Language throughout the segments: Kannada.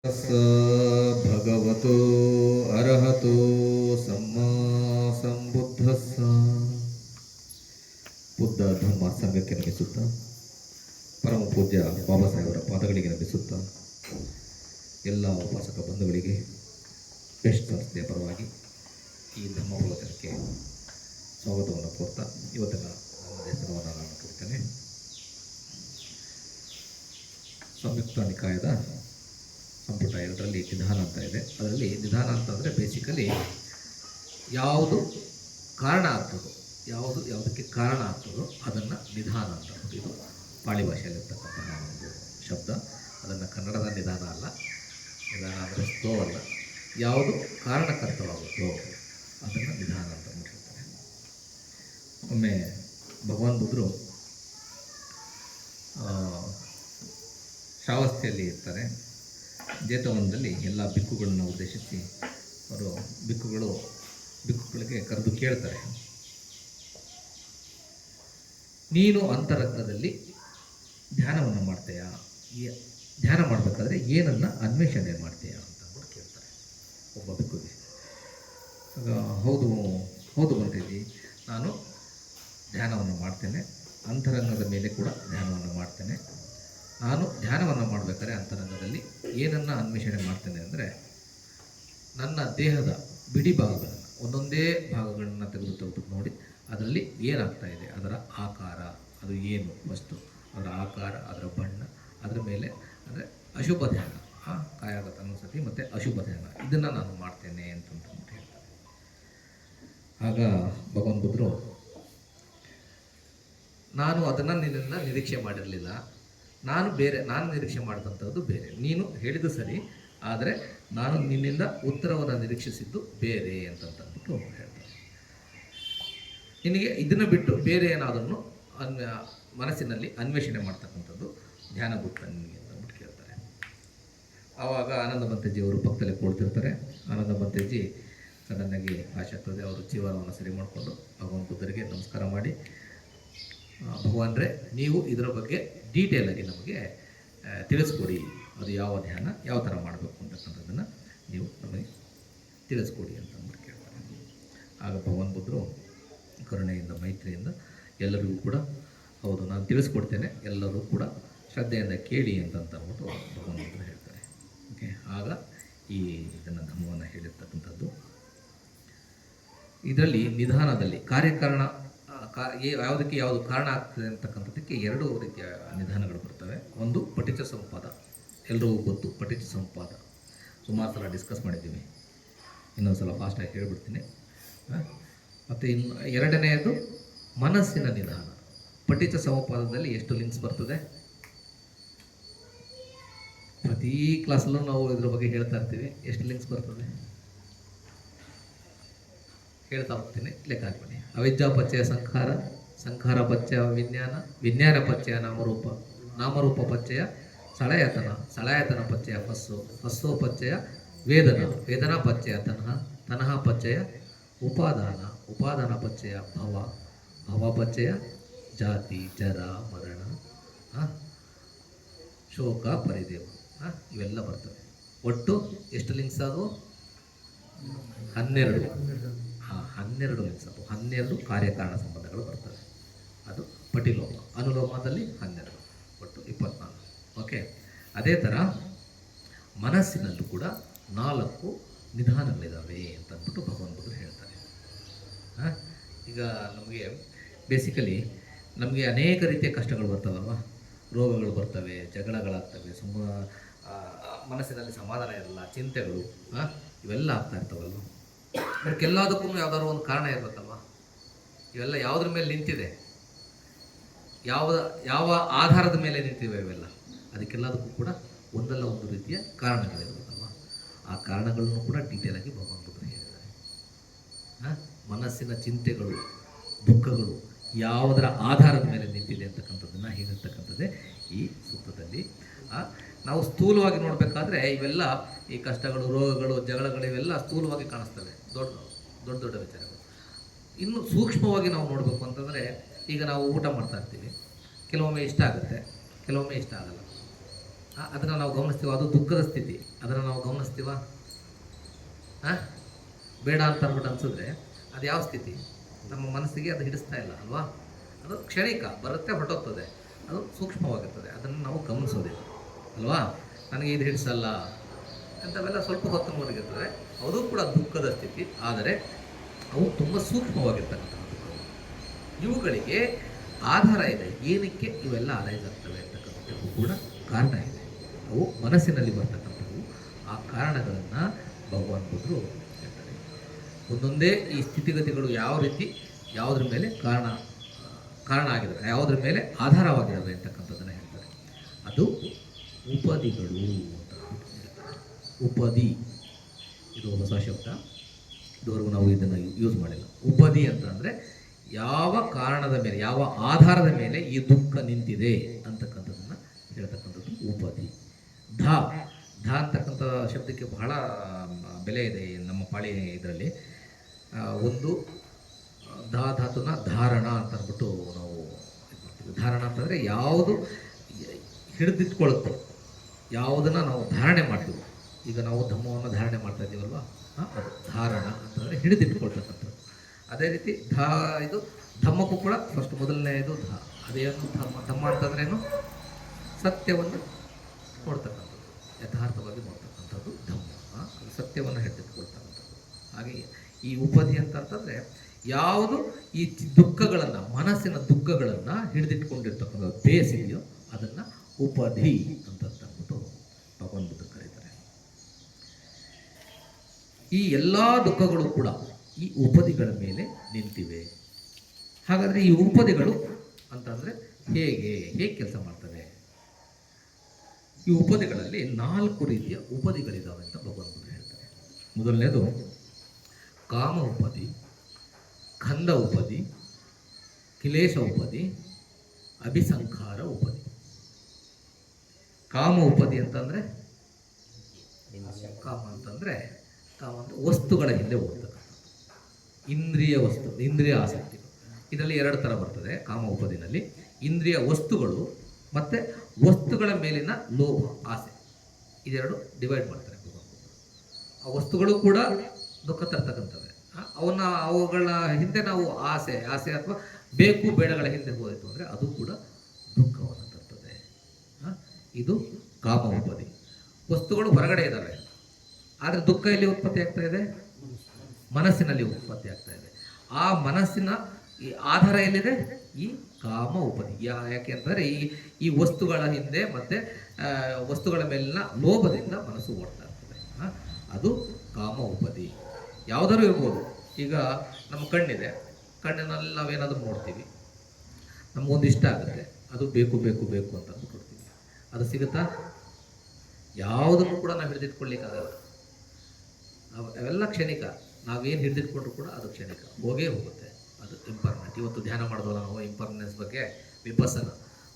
ಸ ಭಗವತೋ ಅರ್ಹತೋ ಸಮ್ಮಾ ಸಂಬುದ್ಧಸ್ಸ. ಬುದ್ಧ ಧರ್ಮ ಸಂಘಕ್ಕೆ ನಮಿಸುತ್ತಾ, ಪರಮ ಪೂಜ್ಯ ಬಾಬಾ ಸಾಹೇಬರ ಪಾದಗಳಿಗೆ ನಮಿಸುತ್ತಾ, ಎಲ್ಲ ಉಪಾಸಕ ಬಂಧುಗಳಿಗೆ ಬೆಸ್ಟ್ ಸಂಸ್ಥೆಯ ಪರವಾಗಿ ಈ ಧರ್ಮ ಪ್ರವಚನಕ್ಕೆ ಸ್ವಾಗತವನ್ನು ಕೋರ್ತಾ ಇವತ್ತಿನ ನನ್ನ ಹೆಸರನ್ನು ನಾನು ಕೊಡ್ತೇನೆ. ಸಂಯುಕ್ತ ನಿಕಾಯದ ಸಂಪುಟ 2ರಲ್ಲಿ ನಿಧಾನ ಅಂತ ಇದೆ. ಅದರಲ್ಲಿ ನಿಧಾನ ಅಂತಂದರೆ ಬೇಸಿಕಲಿ ಯಾವುದು ಕಾರಣ ಆಗ್ತದೋ, ಯಾವುದಕ್ಕೆ ಕಾರಣ ಆಗ್ತದೋ ಅದನ್ನು ನಿಧಾನ ಅಂತ. ಇದು ಪಾಳಿ ಭಾಷೆಯಲ್ಲಿರ್ತಕ್ಕಂತಹ ಒಂದು ಶಬ್ದ. ಅದನ್ನು ಕನ್ನಡದ ನಿಧಾನ ಅಲ್ಲ, ನಿಧಾನ ಅಂದರೆ ಸ್ಲೋ ಅಲ್ಲ, ಯಾವುದು ಕಾರಣಕರ್ತವಾಗುತ್ತೋ ಅದನ್ನು ನಿಧಾನ ಅಂತ ಹೇಳ್ತಾರೆ. ಒಮ್ಮೆ ಭಗವಾನ್ ಬುದ್ಧರು ಶ್ರಾವಸ್ತಿಯಲ್ಲಿ ಇರ್ತಾರೆ. ಜೇತವನದಲ್ಲಿ ಎಲ್ಲ ಬಿಕ್ಕುಗಳನ್ನು ಉದ್ದೇಶಿಸಿ ಅವರು ಬಿಕ್ಕುಗಳಿಗೆ ಕರೆದು ಕೇಳ್ತಾರೆ, ನೀನು ಅಂತರಂಗದಲ್ಲಿ ಧ್ಯಾನವನ್ನು ಮಾಡ್ತೀಯಾ? ಧ್ಯಾನ ಮಾಡಬೇಕಾದ್ರೆ ಏನನ್ನು ಅನ್ವೇಷಣೆ ಮಾಡ್ತೀಯಾ ಅಂತ ಕೂಡ ಕೇಳ್ತಾರೆ ಒಬ್ಬ ಬಿಕ್ಕುಗೆ. ಆಗ ಹೌದು ಬಂದಿದ್ದಿ, ನಾನು ಧ್ಯಾನವನ್ನು ಮಾಡ್ತೇನೆ, ಅಂತರಂಗದ ಮೇಲೆ ಕೂಡ ಧ್ಯಾನವನ್ನು ಮಾಡ್ತೇನೆ. ನಾನು ಧ್ಯಾನವನ್ನು ಮಾಡಬೇಕಾದ್ರೆ ಅಂತರಂಗದಲ್ಲಿ ಏನನ್ನು ಅನ್ವೇಷಣೆ ಮಾಡ್ತೇನೆ ಅಂದರೆ, ನನ್ನ ದೇಹದ ಬಿಡಿ ಭಾಗಗಳನ್ನು, ಒಂದೊಂದೇ ಭಾಗಗಳನ್ನು ತೆಗೆದು ನೋಡಿ ಅದರಲ್ಲಿ ಏನಾಗ್ತಾ ಇದೆ, ಅದರ ಆಕಾರ, ಅದು ಏನು ವಸ್ತು, ಅದರ ಆಕಾರ, ಅದರ ಬಣ್ಣ, ಅದರ ಮೇಲೆ ಅಂದರೆ ಅಶುಭ ಧ್ಯಾನ, ಕಾಯಾಗತ ಅನುಸತಿ ಮತ್ತು ಅಶುಭ ಧ್ಯಾನ, ಇದನ್ನು ನಾನು ಮಾಡ್ತೇನೆ ಅಂತಂತ ಹೇಳ್ತಾರೆ. ಆಗ ಭಗವಾನ್ ಬುದ್ಧರು, ನಾನು ಅದನ್ನು ನಿನ್ನಿಂದ ನಿರೀಕ್ಷೆ ಮಾಡಿರಲಿಲ್ಲ, ನಾನು ನಿರೀಕ್ಷೆ ಮಾಡಿದಂಥದ್ದು ಬೇರೆ. ನೀನು ಹೇಳಿದ್ದು ಸರಿ, ಆದರೆ ನಾನು ನಿನ್ನಿಂದ ಉತ್ತರವನ್ನು ನಿರೀಕ್ಷಿಸಿದ್ದು ಬೇರೆ ಅಂತಂದ್ಬಿಟ್ಟು ಹೇಳ್ತಾರೆ. ನಿನಗೆ ಇದನ್ನು ಬಿಟ್ಟು ಬೇರೆ ಏನಾದರೂ ಮನಸ್ಸಿನಲ್ಲಿ ಅನ್ವೇಷಣೆ ಮಾಡ್ತಕ್ಕಂಥದ್ದು ಧ್ಯಾನ ಬಿಟ್ಟು ನಿನಗೆ ಅಂತಂದ್ಬಿಟ್ಟು ಕೇಳ್ತಾರೆ. ಆವಾಗ ಆನಂದ ಬಂತೇಜಿಯವರು ಪಕ್ಕದಲ್ಲಿ ಕೊಡ್ತಿರ್ತಾರೆ. ಆನಂದ ಬಂತೇಜಿ ಸಡನ್ನಾಗಿ ಆಶಾಗ್ತದೆ, ಅವರು ಜೀವನವನ್ನು ಸರಿ ಮಾಡಿಕೊಂಡು ಭಗವಾನ್ ಬುದ್ಧರಿಗೆ ನಮಸ್ಕಾರ ಮಾಡಿ, ಭಗವಾನ್ರೆ, ನೀವು ಇದರ ಬಗ್ಗೆ ಡೀಟೇಲಾಗಿ ನಮಗೆ ತಿಳಿಸ್ಕೊಡಿ, ಅದು ಯಾವ ಧ್ಯಾನ ಯಾವ ಥರ ಮಾಡಬೇಕು ಅಂತಕ್ಕಂಥದ್ದನ್ನು ನೀವು ನಮಗೆ ತಿಳಿಸ್ಕೊಡಿ ಅಂತ ಕೇಳ್ತಾರೆ. ಆಗ ಭಗವಾನ್ ಬುದ್ಧರು ಕರುಣೆಯಿಂದ ಮೈತ್ರಿಯಿಂದ ಎಲ್ಲರಿಗೂ ಕೂಡ, ಹೌದು ನಾನು ತಿಳಿಸ್ಕೊಡ್ತೇನೆ, ಎಲ್ಲರೂ ಕೂಡ ಶ್ರದ್ಧೆಯಿಂದ ಕೇಳಿ ಅಂತಂದ್ಬಿಟ್ಟು ಭಗವಾನ್ ಬುದ್ಧರು ಹೇಳ್ತಾರೆ. ಓಕೆ, ಆಗ ಇದನ್ನು ಧರ್ಮವನ್ನು ಹೇಳಿರ್ತಕ್ಕಂಥದ್ದು. ಇದರಲ್ಲಿ ನಿಧಾನದಲ್ಲಿ ಕಾರ್ಯಕಾರಣ ಯಾವುದಕ್ಕೆ ಯಾವುದು ಕಾರಣ ಆಗ್ತದೆ ಅಂತಕ್ಕಂಥದ್ದಕ್ಕೆ 2 ರೀತಿಯ ನಿಧಾನಗಳು ಬರ್ತವೆ. ಒಂದು ಪಠಿತ ಸಂಪಾದ, ಎಲ್ಲರಿಗೂ ಗೊತ್ತು ಪಠಿತ ಸಂಪಾದ, ಸುಮಾರು ಸಲ ಡಿಸ್ಕಸ್ ಮಾಡಿದ್ದೀವಿ, ಇನ್ನೊಂದು ಸಲ ಫಾಸ್ಟಾಗಿ ಹೇಳ್ಬಿಡ್ತೀನಿ. ಮತ್ತು ಎರಡನೆಯದು ಮನಸ್ಸಿನ ನಿಧಾನ. ಪಠಿತ ಸಮಪಾದದಲ್ಲಿ ಎಷ್ಟು ಲಿಂಕ್ಸ್ ಬರ್ತದೆ? ಪ್ರತಿ ಕ್ಲಾಸಲ್ಲೂ ನಾವು ಇದ್ರ ಬಗ್ಗೆ ಹೇಳ್ತಾ ಇರ್ತೀವಿ. ಎಷ್ಟು ಲಿಂಕ್ಸ್ ಬರ್ತದೆ ಹೇಳ್ತಾ ಹೋಗ್ತೀನಿ, ಲೆಕ್ಕ ಹಾಕ್ತೀನಿ. ಅವಿದ್ಯಾಪಚ್ಚಯ ಸಂಖಾರ, ಸಂಖಾರ ಪಚ್ಚಯ ವಿಜ್ಞಾನ, ವಿಜ್ಞಾನ ಪಚ್ಚಯ ನಾಮರೂಪ, ನಾಮರೂಪ ಪಚ್ಚಯ ಸಳಯತನ, ಸಳಯತನ ಪಚ್ಚಯ ಫಸ್ಸು, ಫಸ್ಸೋ ಪಚ್ಚಯ ವೇದನ, ವೇದನಾ ಪಚ್ಚಯ ತನಹ, ತನಹ ಪಚ್ಚಯ ಉಪಾದಾನ, ಉಪಾದಾನ ಪಚ್ಚಯ ಭವ, ಭವ ಪಚ್ಚಯ ಜಾತಿ ಜರ ಮರಣ, ಶೋಕ ಪರಿದೇವ, ಇವೆಲ್ಲ ಬರ್ತವೆ. ಒಟ್ಟು ಎಷ್ಟು ಲಿಂಕ್ಸ್ ಅದು? 12. 12 ಲಿಂಕ್ಸ್ ಅದು. 12 ಕಾರ್ಯಕಾರಣ ಸಂಬಂಧಗಳು ಬರ್ತವೆ. ಅದು ಪಟಿಲೋಮ. ಅನುಲೋಮದಲ್ಲಿ 12, ಒಟ್ಟು 24. ಓಕೆ, ಅದೇ ಥರ ಮನಸ್ಸಿನಲ್ಲೂ ಕೂಡ 4 ನಿಧಾನಗಳಿದ್ದಾವೆ ಅಂತಂದ್ಬಿಟ್ಟು ಭಗವಾನ್ ಬುದ್ಧರು ಹೇಳ್ತಾರೆ. ಈಗ ನಮಗೆ ಬೇಸಿಕಲಿ ನಮಗೆ ಅನೇಕ ರೀತಿಯ ಕಷ್ಟಗಳು ಬರ್ತಾವಲ್ವ, ರೋಗಗಳು ಬರ್ತವೆ, ಜಗಳಗಳಾಗ್ತವೆ, ಮನಸ್ಸಿನಲ್ಲಿ ಸಮಾಧಾನ ಇರಲ್ಲ, ಚಿಂತೆಗಳು ಇವೆಲ್ಲ ಆಗ್ತಾ ಇರ್ತಾವಲ್ವ. ಅದಕ್ಕೆಲ್ಲದಕ್ಕೂ ಯಾವುದಾದ್ರು ಒಂದು ಕಾರಣ ಇರಬೇಕಲ್ವ. ಇವೆಲ್ಲ ಯಾವುದ್ರ ಮೇಲೆ ನಿಂತಿದೆ, ಯಾವ ಆಧಾರದ ಮೇಲೆ ನಿಂತಿವೆ ಇವೆಲ್ಲ, ಅದಕ್ಕೆಲ್ಲದಕ್ಕೂ ಕೂಡ ಒಂದಲ್ಲ ಒಂದು ರೀತಿಯ ಕಾರಣಗಳಿರಬೇಕಲ್ವ. ಆ ಕಾರಣಗಳನ್ನು ಕೂಡ ಡೀಟೇಲಾಗಿ ಭಗವಾನ್ ಬುದ್ಧರು ಹೇಳಿದ್ದಾರೆ. ಮನಸ್ಸಿನ ಚಿಂತೆಗಳು, ದುಃಖಗಳು ಯಾವುದರ ಆಧಾರದ ಮೇಲೆ ನಿಂತಿದೆ ಅಂತಕ್ಕಂಥದ್ದನ್ನು ಹೇಳಿರ್ತಕ್ಕಂಥದ್ದೇ ಈ ಸೂತ್ರದಲ್ಲಿ. ನಾವು ಸ್ಥೂಲವಾಗಿ ನೋಡಬೇಕಾದ್ರೆ ಇವೆಲ್ಲ ಈ ಕಷ್ಟಗಳು, ರೋಗಗಳು, ಜಗಳಗಳು ಇವೆಲ್ಲ ಸ್ಥೂಲವಾಗಿ ಕಾಣಿಸ್ತವೆ, ದೊಡ್ಡ ವಿಚಾರಗಳು. ಇನ್ನು ಸೂಕ್ಷ್ಮವಾಗಿ ನಾವು ನೋಡಬೇಕು ಅಂತಂದರೆ, ಈಗ ನಾವು ಊಟ ಮಾಡ್ತಾ ಇರ್ತೀವಿ, ಕೆಲವೊಮ್ಮೆ ಇಷ್ಟ ಆಗುತ್ತೆ, ಕೆಲವೊಮ್ಮೆ ಇಷ್ಟ ಆಗಲ್ಲ. ಅದನ್ನು ನಾವು ಗಮನಿಸ್ತೀವ, ಅದು ದುಃಖದ ಸ್ಥಿತಿ, ಅದನ್ನು ನಾವು ಗಮನಿಸ್ತೀವ. ಬೇಡ ಅಂತ ಅಂದ್ಬಿಟ್ಟು ಅನ್ಸಿದ್ರೆ ಅದು ಯಾವ ಸ್ಥಿತಿ? ನಮ್ಮ ಮನಸ್ಸಿಗೆ ಅದು ಹಿಡಿಸ್ತಾ ಇಲ್ಲ ಅಲ್ವಾ? ಅದು ಕ್ಷಣಿಕ, ಬರುತ್ತೆ ಹೊರಟೋಗ್ತದೆ, ಅದು ಸೂಕ್ಷ್ಮವಾಗಿರ್ತದೆ, ಅದನ್ನು ನಾವು ಗಮನಿಸೋದಿಲ್ಲ ಅಲ್ವಾ? ನನಗೆ ಇದು ಹಿಡಿಸಲ್ಲ ಅಂಥವೆಲ್ಲ ಸ್ವಲ್ಪ ಹೊತ್ತಿನವರೆಗಿರ್ತದೆ, ಅದು ಕೂಡ ದುಃಖದ ಸ್ಥಿತಿ. ಆದರೆ ಅವು ತುಂಬ ಸೂಕ್ಷ್ಮವಾಗಿರ್ತಕ್ಕಂಥದ್ದು. ಇವುಗಳಿಗೆ ಆಧಾರ ಇದೆ. ಏನಕ್ಕೆ ಇವೆಲ್ಲ ಅರೈಸ್ ಆಗ್ತವೆ ಅಂತಕ್ಕಂಥದ್ದು ಕೂಡ ಕಾರಣ ಇದೆ. ಅವು ಮನಸ್ಸಿನಲ್ಲಿ ಬರ್ತಕ್ಕಂಥವು. ಆ ಕಾರಣಗಳನ್ನು ಭಗವಾನ್ ಬುದ್ಧರು ಹೇಳ್ತಾರೆ. ಒಂದೊಂದೇ ಈ ಸ್ಥಿತಿಗತಿಗಳು ಯಾವ ರೀತಿ ಯಾವುದ್ರ ಮೇಲೆ ಕಾರಣ ಆಗಿದ್ದಾವೆ, ಯಾವುದ್ರ ಮೇಲೆ ಆಧಾರವಾಗಿದ್ದಾವೆ ಅಂತಕ್ಕಂಥದ್ದನ್ನು ಹೇಳ್ತಾರೆ. ಅದು ಉಪದಿಗಳು ಅಂತ ಹೇಳ್ತಾರೆ. ಉಪದಿ ಇದು ಹೊಸ ಶಬ್ದ, ಇದುವರೆಗೂ ನಾವು ಇದನ್ನು ಯೂಸ್ ಮಾಡಿಲ್ಲ. ಉಪದಿ ಅಂತ ಅಂದರೆ ಯಾವ ಕಾರಣದ ಮೇಲೆ, ಯಾವ ಆಧಾರದ ಮೇಲೆ ಈ ದುಃಖ ನಿಂತಿದೆ ಅಂತಕ್ಕಂಥದ್ದನ್ನು ಹೇಳ್ತಕ್ಕಂಥದ್ದು ಉಪದಿ. ಧ ಅಂತಕ್ಕಂಥ ಶಬ್ದಕ್ಕೆ ಬಹಳ ಬೆಲೆ ಇದೆ ನಮ್ಮ ಪಾಳಿ ಇದರಲ್ಲಿ. ಒಂದು ಧಾತುನ ಧಾರಣ ಅಂತ ಅಂದ್ಬಿಟ್ಟು ನಾವು ಇದು ಮಾಡ್ತೀವಿ. ಧಾರಣ ಅಂತಂದರೆ ಯಾವುದು ಹಿಡಿದಿಟ್ಕೊಳ್ಳುತ್ತೆ, ಯಾವುದನ್ನು ನಾವು ಧಾರಣೆ ಮಾಡ್ತೀವಿ. ಈಗ ನಾವು ಧಮ್ಮವನ್ನು ಧಾರಣೆ ಮಾಡ್ತಾ ಇದ್ದೀವಲ್ವ, ಅದು ಧಾರಣ ಅಂತಂದರೆ ಹಿಡಿದಿಟ್ಕೊಳ್ತಕ್ಕಂಥದ್ದು. ಅದೇ ರೀತಿ ಇದು ಧಮ್ಮಕ್ಕೂ ಕೂಡ ಫಸ್ಟ್ ಮೊದಲನೇ ಇದು ಅದೇನು ಧಮ್ಮ ಅಂತಂದ್ರೇನು? ಸತ್ಯವನ್ನು ನೋಡ್ತಕ್ಕಂಥದ್ದು, ಯಥಾರ್ಥವಾಗಿ ನೋಡ್ತಕ್ಕಂಥದ್ದು ಧಮ್ಮ. ಅದು ಸತ್ಯವನ್ನು ಹಿಡಿದಿಟ್ಕೊಳ್ತಕ್ಕಂಥದ್ದು. ಹಾಗೆ ಈ ಉಪದಿ ಅಂತಂದರೆ ಯಾವುದು ಈ ದುಃಖಗಳನ್ನು, ಮನಸ್ಸಿನ ದುಃಖಗಳನ್ನು ಹಿಡಿದಿಟ್ಕೊಂಡಿರ್ತಕ್ಕಂಥದ್ದು ಬೇಸ್ ಇದೆಯೋ ಅದನ್ನು ಉಪದಿ ಅಂತಂದ್ಬಿಟ್ಟು ಭಗವಾನ್ ಬುದ್ಧ ಕರೀತಾರೆ. ಈ ಎಲ್ಲ ದುಃಖಗಳು ಕೂಡ ಈ ಉಪದಿಗಳ ಮೇಲೆ ನಿಂತಿವೆ. ಹಾಗಾದರೆ ಈ ಉಪದಿಗಳು ಅಂತಂದರೆ ಹೇಗೆ ಕೆಲಸ ಮಾಡ್ತವೆ? ಈ ಉಪದಿಗಳಲ್ಲಿ 4 ರೀತಿಯ ಉಪದಿಗಳಿದ್ದಾವೆ ಅಂತ ಭಗವಾನ್ ಬುದ್ಧ ಹೇಳ್ತಾರೆ. ಮೊದಲನೇದು ಕಾಮ ಉಪದಿ, ಖಂದ ಉಪದಿ, ಕ್ಲೇಶ ಉಪದಿ, ಅಭಿಸಂಖಾರ ಉಪದಿ. ಕಾಮ ಉಪದಿ ಅಂತಂದರೆ ಕಾಮ ಅಂದರೆ ವಸ್ತುಗಳ ಹಿಂದೆ ಹೋಗ್ತಕ್ಕಂಥದ್ದು. ಇಂದ್ರಿಯ ಆಸಕ್ತಿ. ಇದರಲ್ಲಿ 2 ಥರ ಬರ್ತದೆ ಕಾಮ ಉಪದಿನಲ್ಲಿ. ಇಂದ್ರಿಯ ವಸ್ತುಗಳು ಮತ್ತು ವಸ್ತುಗಳ ಮೇಲಿನ ಲೋಭ, ಆಸೆ, ಇದೆರಡು ಡಿವೈಡ್ ಮಾಡ್ತಾರೆ. ಆ ವಸ್ತುಗಳು ಕೂಡ ದುಃಖ ತರ್ತಕ್ಕಂಥವೆ. ಅವುಗಳ ಹಿಂದೆ ನಾವು ಆಸೆ ಅಥವಾ ಬೇಕು ಬೇಡಗಳ ಹಿಂದೆ ಹೋಯಿತು ಅಂದರೆ ಅದು ಕೂಡ ದುಃಖವನ್ನು ತರ್ತದೆ. ಇದು ಕಾಮ ಉಪದಿ. ವಸ್ತುಗಳು ಹೊರಗಡೆ ಇದ್ದಾವೆ, ಆದರೆ ದುಃಖ ಎಲ್ಲಿ ಉತ್ಪತ್ತಿ ಆಗ್ತಾ ಇದೆ? ಮನಸ್ಸಿನಲ್ಲಿ ಉತ್ಪತ್ತಿ ಆಗ್ತಾ ಇದೆ. ಆ ಮನಸ್ಸಿನ ಈ ಆಧಾರ ಎಲ್ಲಿದೆ? ಈ ಕಾಮ ಉಪದಿ. ಯಾಕೆ ಅಂದರೆ ಈ ವಸ್ತುಗಳ ಹಿಂದೆ ಮತ್ತು ವಸ್ತುಗಳ ಮೇಲಿನ ಲೋಭದಿಂದ ಮನಸ್ಸು ಓಡ್ತಾ ಇರ್ತದೆ. ಅದು ಕಾಮ ಉಪದಿ. ಯಾವುದಾದ್ರು ಇರ್ಬೋದು. ಈಗ ನಮ್ಮ ಕಣ್ಣಿದೆ, ಕಣ್ಣಿನಲ್ಲಿ ನಾವೇನಾದರೂ ನೋಡ್ತೀವಿ, ನಮಗೊಂದು ಇಷ್ಟ ಆಗುತ್ತೆ, ಅದು ಬೇಕು ಅಂತ ಅಂದ್ಬಿಟ್ಟಿರ್ತೀವಿ. ಅದು ಸಿಗುತ್ತಾ? ಯಾವುದನ್ನು ಕೂಡ ನಾವು ಹಿಡಿದಿಟ್ಕೊಳ್ಳಿಕ್ಕಾಗಲ್ಲ. ಅವೆಲ್ಲ ಕ್ಷಣಿಕ. ನಾವೇನು ಹಿಡಿದಿಟ್ಕೊಂಡ್ರು ಕೂಡ ಅದು ಕ್ಷಣಿಕ, ಹೋಗೇ ಹೋಗುತ್ತೆ. ಅದು ಇಂಪರ್ಮನೆಂಟ್. ಇವತ್ತು ಧ್ಯಾನ ಮಾಡೋದಲ್ಲ ನಾವು ಇಂಪರ್ಮನೆನ್ಸ್ ಬಗ್ಗೆ, ವಿಪಸ್ಸನ,